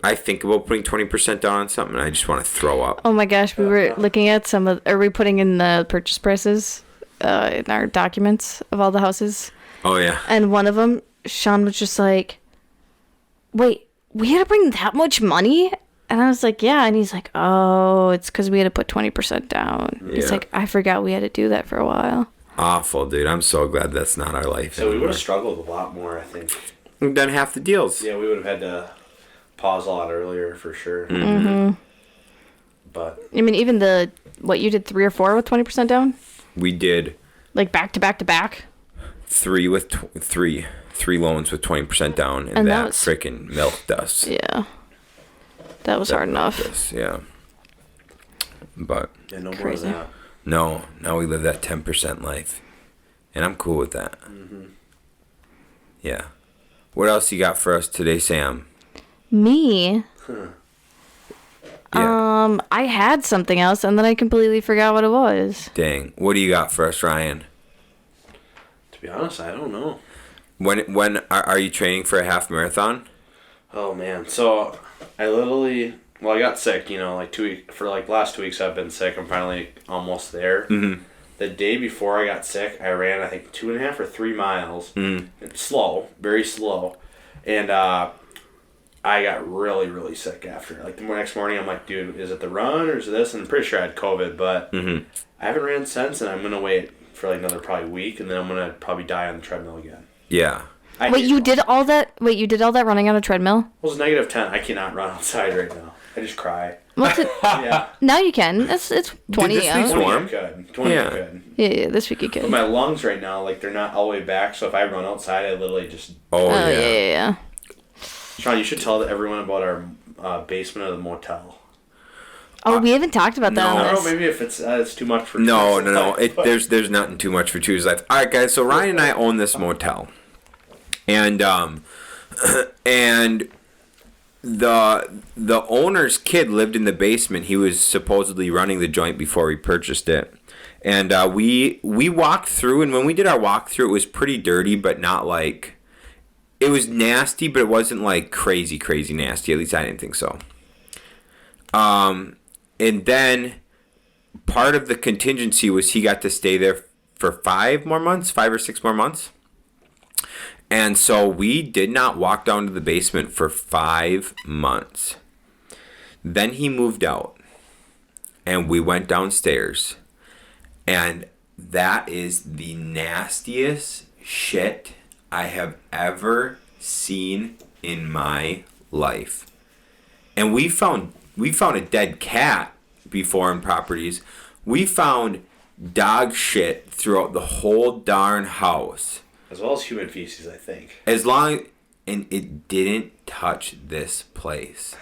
I think about putting 20% down on something, and I just want to throw up. Oh my gosh, we were looking at are we putting in the purchase prices in our documents of all the houses? Oh, yeah. And one of them, Shaun was just like, wait, we had to bring that much money? And I was like, yeah. And he's like, oh, it's because we had to put 20% down. Yeah. He's like, I forgot we had to do that for a while. Awful, dude. I'm so glad that's not our life So we would anymore. have struggled a lot more, I think. We've done half the deals. Yeah, we would have had to pause a lot earlier for sure. Mm-hmm. But I mean, even what you did 3 or 4 with 20% down? We did Like back to back to back? 3 with three loans with 20% down, and And that that was- freaking milked us. Yeah. That was hard enough. Us, yeah. But yeah, no more Crazy. than that. no, now we live that 10% life, and I'm cool with that. Yeah. What else you got for us today, Sam? Me? Yeah. I had something else and then I completely forgot what it was. Dang. What do you got for us, Ryan? To be honest, I don't know. When are you training for a half marathon? Oh man, so I got sick. Like 2 weeks for like last 2 weeks. I've been sick. I'm finally almost there. Mm-hmm. The day before I got sick, I ran I think 2.5 or 3 miles. Mm. It's slow, very slow, and I got really really sick after. Like the next morning, I'm like, dude, is it the run or is it this? And I'm pretty sure I had COVID, but I haven't ran since, and I'm gonna wait for like another probably week, and then I'm gonna probably die on the treadmill again. Yeah. Wait, you did all that running on a treadmill? It was -10. I cannot run outside right now. I just cry. What's it? Yeah. Now you can. It's 20. this week's 20 warm. you could. 20 Yeah. you could. Yeah, this week you But can. my lungs right now, like, they're not all the way back, so if I run outside, I literally just... Oh, Oh, yeah. yeah. Sean, you should tell everyone about our basement of the motel. Oh, we haven't talked about that no. I on don't know, this. maybe if it's too much for... No. but- There's nothing too much for Tuesday's life. All right, guys. So Ryan and I own this motel, and and the owner's kid lived in the basement. He was supposedly running the joint before we purchased it, and we walked through. And when we did our walkthrough, it was pretty dirty, but not like it was nasty, but it wasn't like crazy nasty. At least I didn't think so. And then part of the contingency was he got to stay there for 5 or 6 more months. And so we did not walk down to the basement for 5 months. Then he moved out and we went downstairs. And that is the nastiest shit I have ever seen in my life. And we found a dead cat before in properties. We found dog shit throughout the whole darn house. As well as human feces, I think. And it didn't touch this place.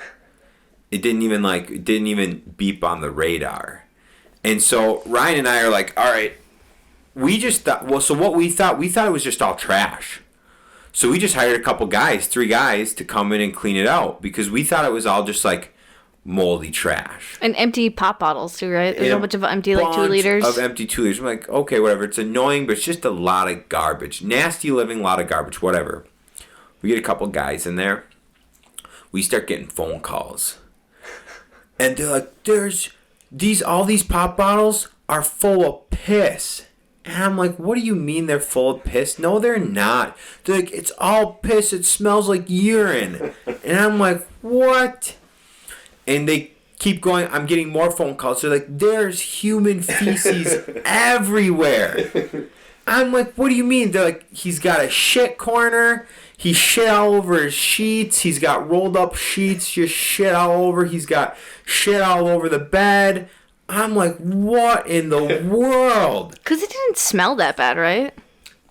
It didn't even beep on the radar. And so Ryan and I are like, all right, we just thought, well, so what we thought it was just all trash. So we just hired a couple guys, 3 guys, to come in and clean it out because we thought it was all just like moldy trash. And empty pop bottles too, right? There's a bunch of empty, like 2 liters. Of empty 2 liters. I'm like, okay, whatever. It's annoying, but it's just a lot of garbage. Nasty living, a lot of garbage, whatever. We get a couple guys in there. We start getting phone calls. And they're like, all these pop bottles are full of piss. And I'm like, what do you mean they're full of piss? No, they're not. They're like, it's all piss. It smells like urine. And I'm like, what? And they keep going. I'm getting more phone calls. They're like, there's human feces everywhere. I'm like, what do you mean? They're like, he's got a shit corner. He shit all over his sheets. He's got rolled up sheets, just shit all over. He's got shit all over the bed. I'm like, what in the world? Because it didn't smell that bad, right?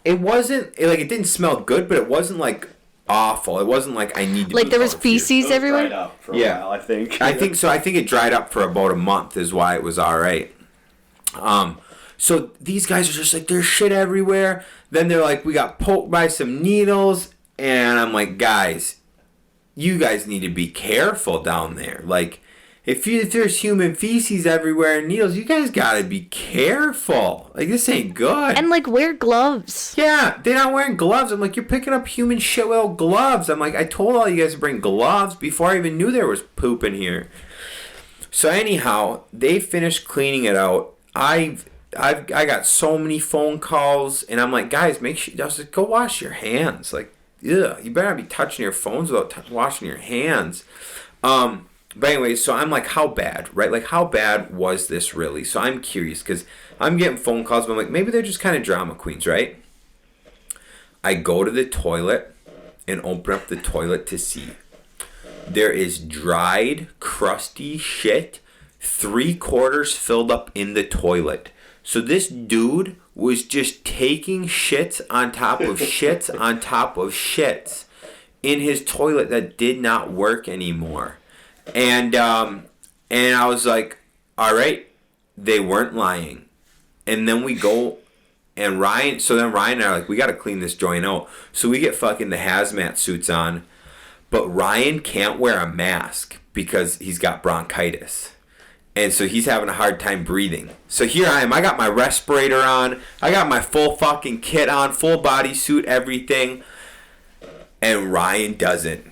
It wasn't, it didn't smell good, but it wasn't, like, awful. It wasn't like I need to like there was feces everywhere? Dried up for a while, I think. I think so. I think it dried up for about a month is why it was all right. So these guys are just like, there's shit everywhere. Then they're like, we got poked by some needles. And I'm like, guys, you guys need to be careful down there. Like, if there's human feces everywhere and needles, you guys gotta be careful. Like, this ain't good. And, like, wear gloves. Yeah, they're not wearing gloves. I'm like, you're picking up human shit without gloves. I'm like, I told all you guys to bring gloves before I even knew there was poop in here. So anyhow, they finished cleaning it out. I got so many phone calls, and I'm like, guys, make sure, I was like, go wash your hands. Like, ugh, you better not be touching your phones without washing your hands. But anyway, so I'm like, how bad, right? Like, how bad was this really? So I'm curious because I'm getting phone calls, but I'm like, maybe they're just kind of drama queens, right? I go to the toilet and open up the toilet to see. There is dried, crusty shit, 3/4 filled up in the toilet. So this dude was just taking shits on top of shits on top of shits in his toilet that did not work anymore. And I was like, all right, they weren't lying. And then we go, and Ryan and I are like, we got to clean this joint out. So we get fucking the hazmat suits on, but Ryan can't wear a mask because he's got bronchitis. And so he's having a hard time breathing. So here I am. I got my respirator on. I got my full fucking kit on, full body suit, everything. And Ryan doesn't.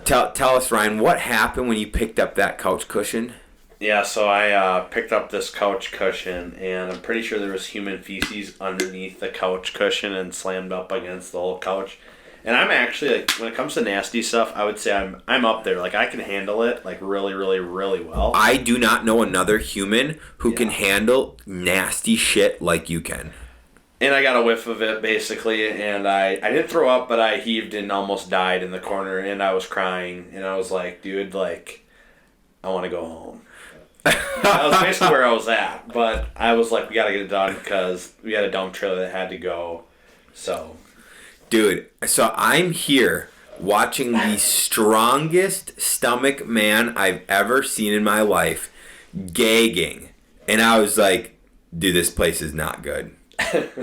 Tell us, Ryan, what happened when you picked up that couch cushion? Yeah, so I picked up this couch cushion, and I'm pretty sure there was human feces underneath the couch cushion and slammed up against the whole couch. And I'm actually, like, when it comes to nasty stuff, I would say I'm up there. Like, I can handle it, like, really, really, really well. I do not know another human who can handle nasty shit like you can. And I got a whiff of it, basically, and I didn't throw up, but I heaved and almost died in the corner, and I was crying, and I was like, dude, like, I want to go home. That was basically where I was at, but I was like, we got to get it done, because we had a dump trailer that had to go, so... Dude, so I'm here watching the strongest stomach man I've ever seen in my life gagging. And I was like, dude, this place is not good.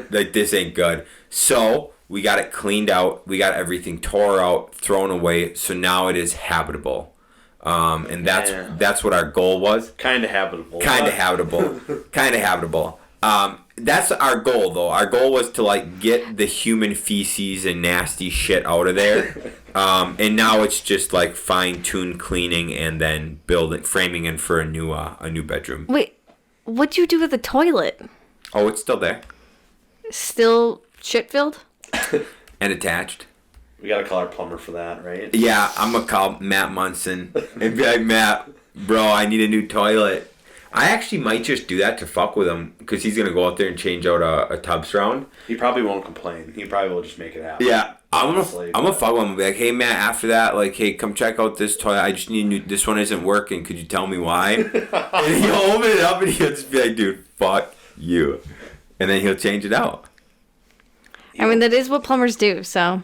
Like, this ain't good. So we got it cleaned out. We got everything tore out, thrown away. So now it is habitable. And that's what our goal was. Kind of habitable. Kind of habitable. That's our goal, though. Our goal was to, like, get the human feces and nasty shit out of there. And now it's just, like, fine-tuned cleaning and then framing in for a new bedroom. Wait, what'd you do with the toilet? Oh, it's still there. Still shit-filled? And attached. We got to call our plumber for that, right? Yeah, I'm going to call Matt Munson and be like, Matt, bro, I need a new toilet. I actually might just do that to fuck with him because he's going to go out there and change out a tub surround. He probably won't complain. He probably will just make it happen. Yeah. I'm gonna fuck with him and be like, hey, Matt, after that, like, hey, come check out this toilet. I just need this one isn't working. Could you tell me why? And he'll open it up and he'll just be like, dude, fuck You. And then he'll change it out. I mean, that is what plumbers do, so.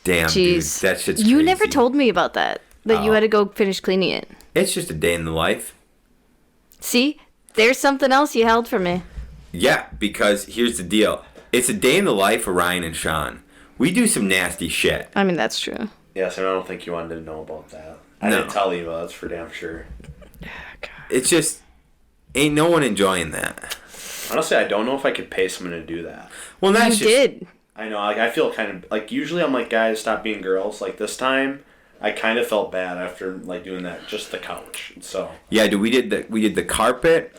Damn, Jeez. dude. That shit's You crazy. never told me about that. That you Oh. had to go finish cleaning it. It's just a day in the life. See? There's something else you held from me. Yeah, because here's the deal. It's a day in the life of Ryan and Shaun. We do some nasty shit. I mean, that's true. Yes, and I don't think you wanted to know about that. I No. didn't tell you, but that's for damn sure. It's just, ain't no one enjoying that. Honestly, I don't know if I could pay someone to do that. Well, You that's just... did. I know, like, I feel kind of, like, usually I'm like, guys, stop being girls. Like, this time, I kind of felt bad after, like, doing that, just the couch. So, Yeah, dude, we did the carpet,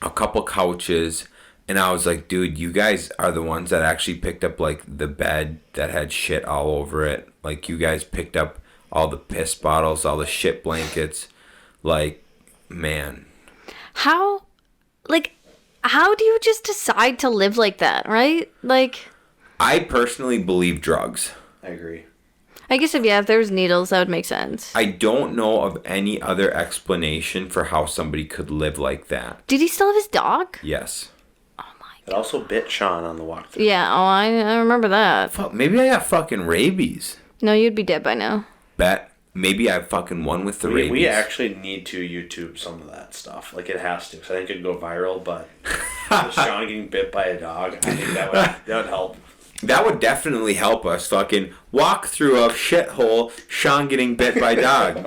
a couple couches, and I was like, dude, you guys are the ones that actually picked up, like, the bed that had shit all over it. Like, you guys picked up all the piss bottles, all the shit blankets. Like, man. How do you just decide to live like that, right? Like, I personally believe drugs. I agree. I guess if there was needles, that would make sense. I don't know of any other explanation for how somebody could live like that. Did he still have his dog? Yes. It also bit Shaun on the walk through. Yeah, I remember that. Fuck, maybe I got fucking rabies. No, you'd be dead by now. Bet. Maybe I fucking won with the rabies. We actually need to YouTube some of that stuff. Like, it has to, because I think it'd go viral, but Shaun getting bit by a dog, I think that would help. That would definitely help us. Fucking walk through a shithole, Shaun getting bit by dog.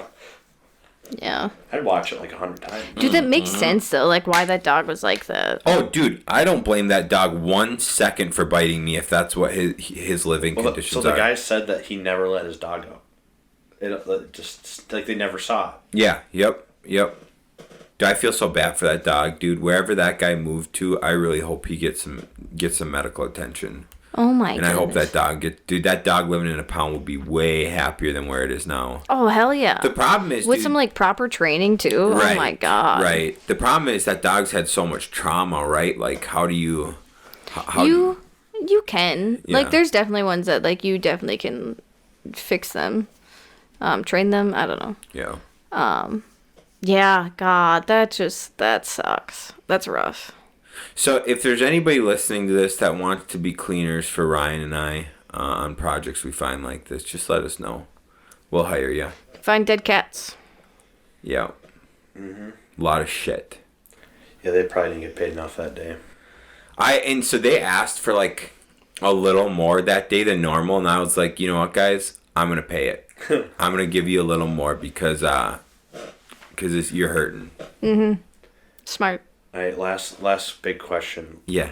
Yeah. I'd watch it like 100 times. Dude, that makes sense, though, like, why that dog was like that. Oh, dude, I don't blame that dog 1 second for biting me if that's what his living conditions So the are. guy said that he never let his dog go. It just, like, they never saw it. Yeah, yep. Dude, I feel so bad for that dog, dude. Wherever that guy moved to, I really hope he gets some medical attention. Oh, my And goodness. I hope that dog that dog living in a pound will be way happier than where it is now. Oh, hell yeah. The problem is, With dude, some, like, proper training, too. right, Oh, my God. Right. The problem is that dog's had so much trauma, right? Like, how do you... How You can. Yeah. Like, there's definitely ones that, like, you definitely can fix them. Train them. I don't know. Yeah. Yeah, God, that sucks. That's rough. So if there's anybody listening to this that wants to be cleaners for Ryan and I on projects we find like this, just let us know. We'll hire you. Find dead cats. Yeah. A lot of shit. Yeah, they probably didn't get paid enough that day. And so they asked for like a little more that day than normal, and I was like, you know what, guys, I'm gonna pay it. I'm gonna give you a little more because you're hurting. Smart. All right, last big question. Yeah.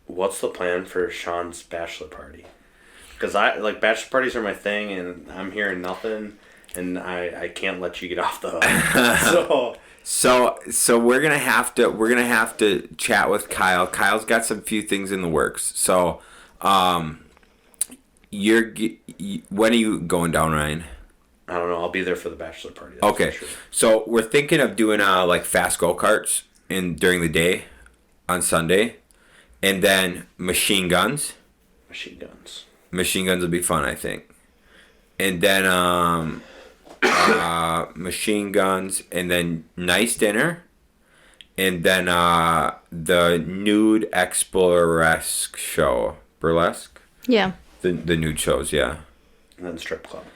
What's the plan for Shaun's bachelor party? Because bachelor parties are my thing, and I'm hearing nothing, and I can't let you get off the hook. So we're gonna have to chat with Kyle. Kyle's got some few things in the works. So, when are you going down, Ryan? I don't know. I'll be there for the bachelor party. That's Okay, for sure. so we're thinking of doing like fast go-karts during the day on Sunday, and then machine guns. Machine guns. Machine guns will be fun, I think. And then machine guns, and then nice dinner, and then the nude burlesque show. Burlesque? Yeah. The nude shows, yeah. And then strip club.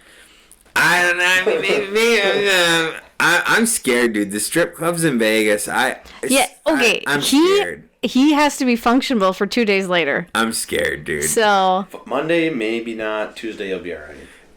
I don't know. I'm scared, dude. The strip clubs in Vegas. Yeah. Okay. I'm scared. He has to be functional for 2 days later. I'm scared, dude. So. Monday, maybe not. Tuesday, you'll be all right.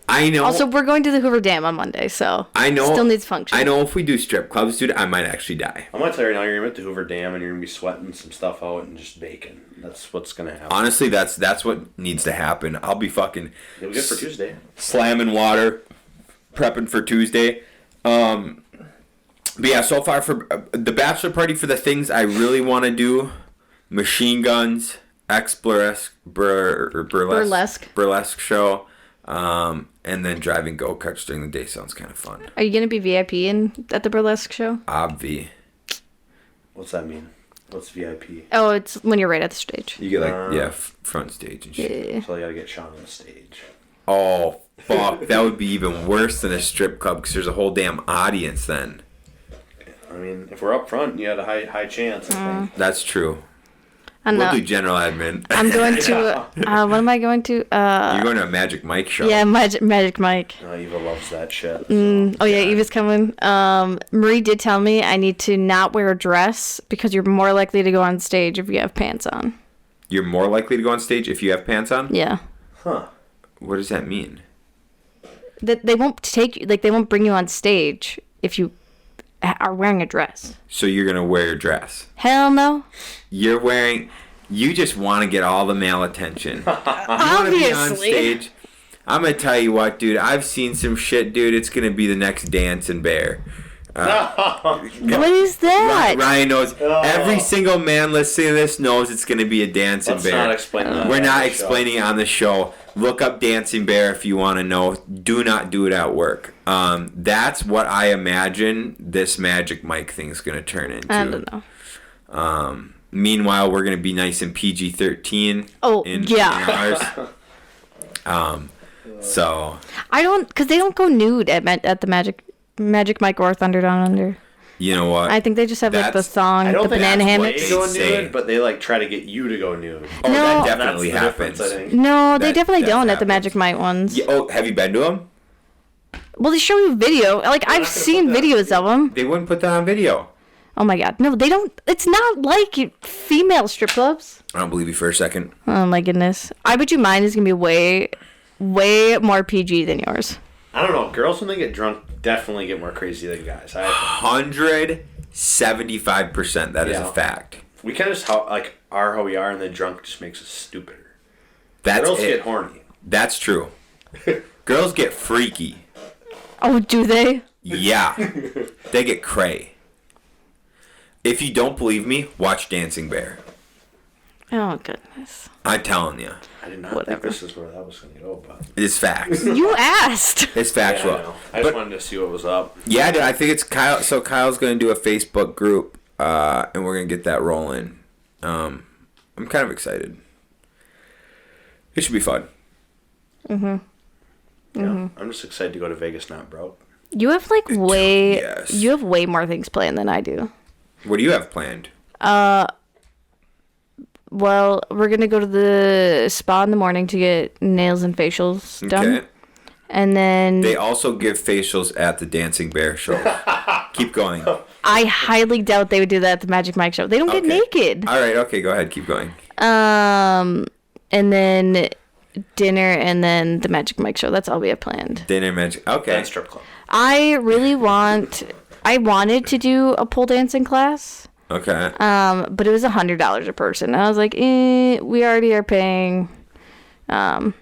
I know. Also, we're going to the Hoover Dam on Monday, so. I know. Still needs function. I know if we do strip clubs, dude, I might actually die. I'm gonna tell you right now, you're gonna be at the Hoover Dam and you're gonna be sweating some stuff out and just baking. That's what's gonna happen. Honestly, that's what needs to happen. I'll be fucking You'll be good for Tuesday. slamming water, prepping for Tuesday. But yeah, so far for the bachelor party, for the things I really want to do, machine guns, burlesque show, and then driving go-karts during the day sounds kind of fun. Are you going to be VIP at the burlesque show? Obvi. What's that mean? What's VIP? Oh, it's when you're right at the stage. You get front stage and shit. Yeah. So I gotta get Shaun on the stage. Oh, fuck. That would be even worse than a strip club because there's a whole damn audience then. I mean, if we're up front, you had a high chance, I think. That's true. And We'll do general admin. I'm going to. What am I going to? You're going to a Magic Mike show. Yeah, Magic Mike. Oh, Eva loves that shit. So. Oh yeah, Eva's coming. Marie did tell me I need to not wear a dress because you're more likely to go on stage if you have pants on. You're more likely to go on stage if you have pants on? Yeah. Huh. What does that mean? That they won't take you, like they won't bring you on stage if you are wearing a dress. So you're going to wear your dress? Hell no. You just want to get all the male attention. You want to be on Obviously. stage. I'm going to tell you what, dude. I've seen some shit, dude. It's going to be the next Dancing Bear. What is that? Ryan knows. Every single man listening to this knows it's going to be a Dancing Let's Bear. not explain that. We're on not the explaining it on the show. Look up Dancing Bear if you want to know. Do not do it at work. That's what I imagine this Magic Mike thing's going to turn into. I don't know. Meanwhile, we're going to be nice and PG-13. Oh, in yeah. ours. So. I don't, because they don't go nude at the Magic Mike or Thunder Down Under. You know what? I think they just have like the That's- thong, I don't the think banana that's hammocks. they go Insane. nude, but they like try to get you to go nude. Oh, No. that That's definitely the happens. difference, I think. No, they That definitely don't at the happens. Magic Mike ones. Yeah, oh, have you been to them? Well, they show you video. Like, not I've gonna seen put that on videos of them. They wouldn't put that on video. Oh my god. No, they don't. It's not like female strip clubs. I don't believe you for a second. Oh my goodness. I bet you mine is going to be way, way more PG than yours. I don't know. Girls, when they get drunk, definitely get more crazy than guys. 175%. That is Yeah. a fact. We kind of just are how we are, and then drunk just makes us stupider. That's Girls it. get horny. That's true. Girls get freaky. Oh, do they? Yeah. They get cray. If you don't believe me, watch Dancing Bear. Oh, goodness. I'm telling you. I did not Whatever. think this is where that was going to go, but It's facts. You asked. It's yeah, factual. I know. I just wanted to see what was up. Yeah, dude, I think it's Kyle. So Kyle's going to do a Facebook group, and we're going to get that rolling. I'm kind of excited. It should be fun. Yeah, I'm just excited to go to Vegas not broke. You have like way, Yes. you have way more things planned than I do. What do you have planned? Well, we're going to go to the spa in the morning to get nails and facials done. Okay. And then They also give facials at the Dancing Bear show. Keep going. I highly doubt they would do that at the Magic Mike show. They don't get Okay. naked. All right. Okay. Go ahead. Keep going. And then dinner and then the Magic Mike show. That's all we have planned. Dinner magic. Okay. And strip club. I wanted to do a pole dancing class. Okay. But it was $100 a person. I was like, we already are paying, for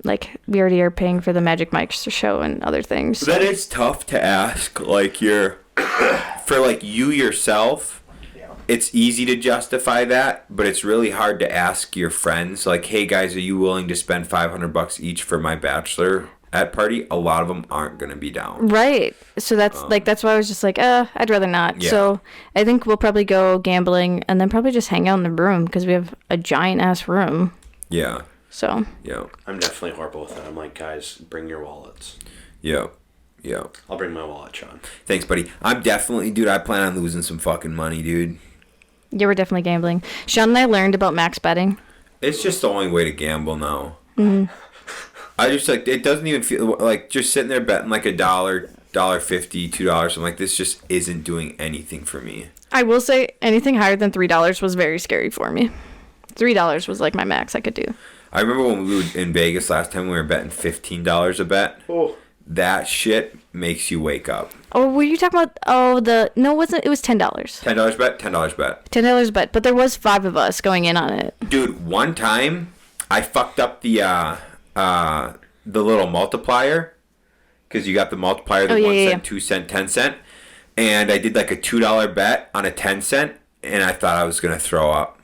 the Magic Mike show and other things. That is tough to ask. Like for like you yourself, it's easy to justify that, but it's really hard to ask your friends. Like, hey guys, are you willing to spend $500 each for my bachelor at party? A lot of them aren't gonna be down. Right. So that's why I was just like, I'd rather not. Yeah. So I think we'll probably go gambling and then probably just hang out in the room because we have a giant ass room. Yeah. So Yeah. I'm definitely horrible with it. I'm like, guys, bring your wallets. Yeah. Yeah. I'll bring my wallet, Sean. Thanks, buddy. I'm definitely, dude. I plan on losing some fucking money, dude. yeah, we're definitely gambling. Sean and I learned about max betting. It's just the only way to gamble now. Mm-hmm. I just like it doesn't even feel like just sitting there betting like $1, $1.50, $2. I'm like, this just isn't doing anything for me. I will say anything higher than $3 was very scary for me. $3 was like my max I could do. I remember when we were in Vegas last time, we were betting $15 a bet. Oh. That shit makes you wake up. Oh, were you talking about? Oh, it wasn't. It was $10. $10 bet, $10 bet. $10 bet, but there was 5 of us going in on it. Dude, one time I fucked up the little multiplier because you got the multiplier, the 1 cent, 2 cent, 10 cent, and I did like a $2 bet on a 10 cent, and I thought I was gonna throw up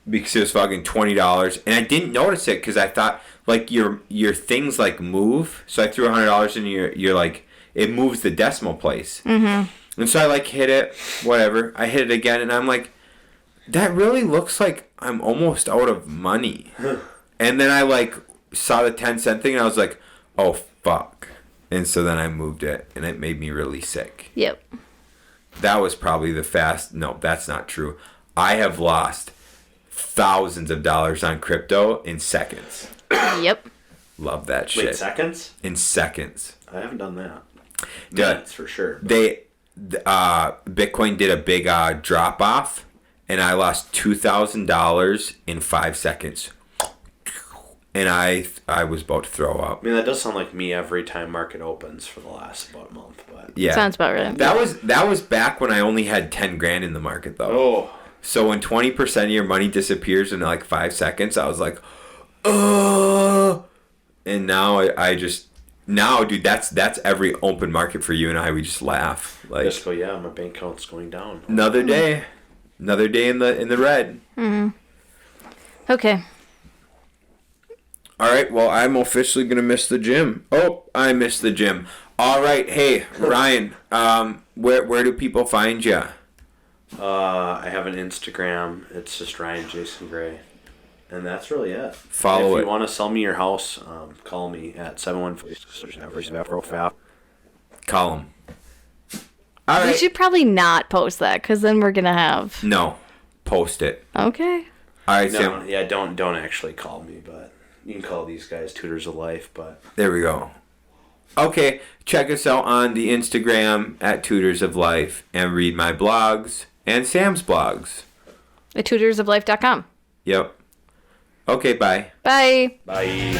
because it was fucking $20, and I didn't notice it because I thought like your things like move, so I threw $100 and you're like it moves the decimal place, and so I like hit it, whatever. I hit it again, and I'm like, that really looks like I'm almost out of money. And then I like saw the 10 cent thing and I was like, oh fuck. And so then I moved it and it made me really sick. Yep. That was probably the fast. No, that's not true. I have lost thousands of dollars on crypto in seconds. Yep. Love that shit. Wait, seconds? In seconds. I haven't done that. Dude, That's for sure. Bitcoin did a big drop off, and I lost $2,000 in 5 seconds. And I was about to throw up. I mean, that does sound like me every time market opens for the last about month, but Yeah, Sounds about right. that was back when I only had 10 grand in the market though. oh, So when 20% of your money disappears in like 5 seconds, I was like, and now now, dude, that's every open market for you and I. We just laugh like just go. Yeah, my bank account's going down. another day in the red. Okay. All right, well, I'm officially gonna miss the gym. Oh, I missed the gym. All right, hey Ryan, where do people find you? I have an Instagram. It's just Ryan Jason Gray, and that's really it. Follow If it. you want to sell me your house, call me at 714. Call him. All We right. should probably not post that because then we're gonna have. No, post it. Okay. All right, No, Sam. yeah, don't actually call me, but you can call these guys tutors of life. But There we go. Okay, check us out on the Instagram at Tutors of Life and read my blogs and Sam's blogs. The tutorsoflife.com. Yep. Okay, bye. Bye. bye.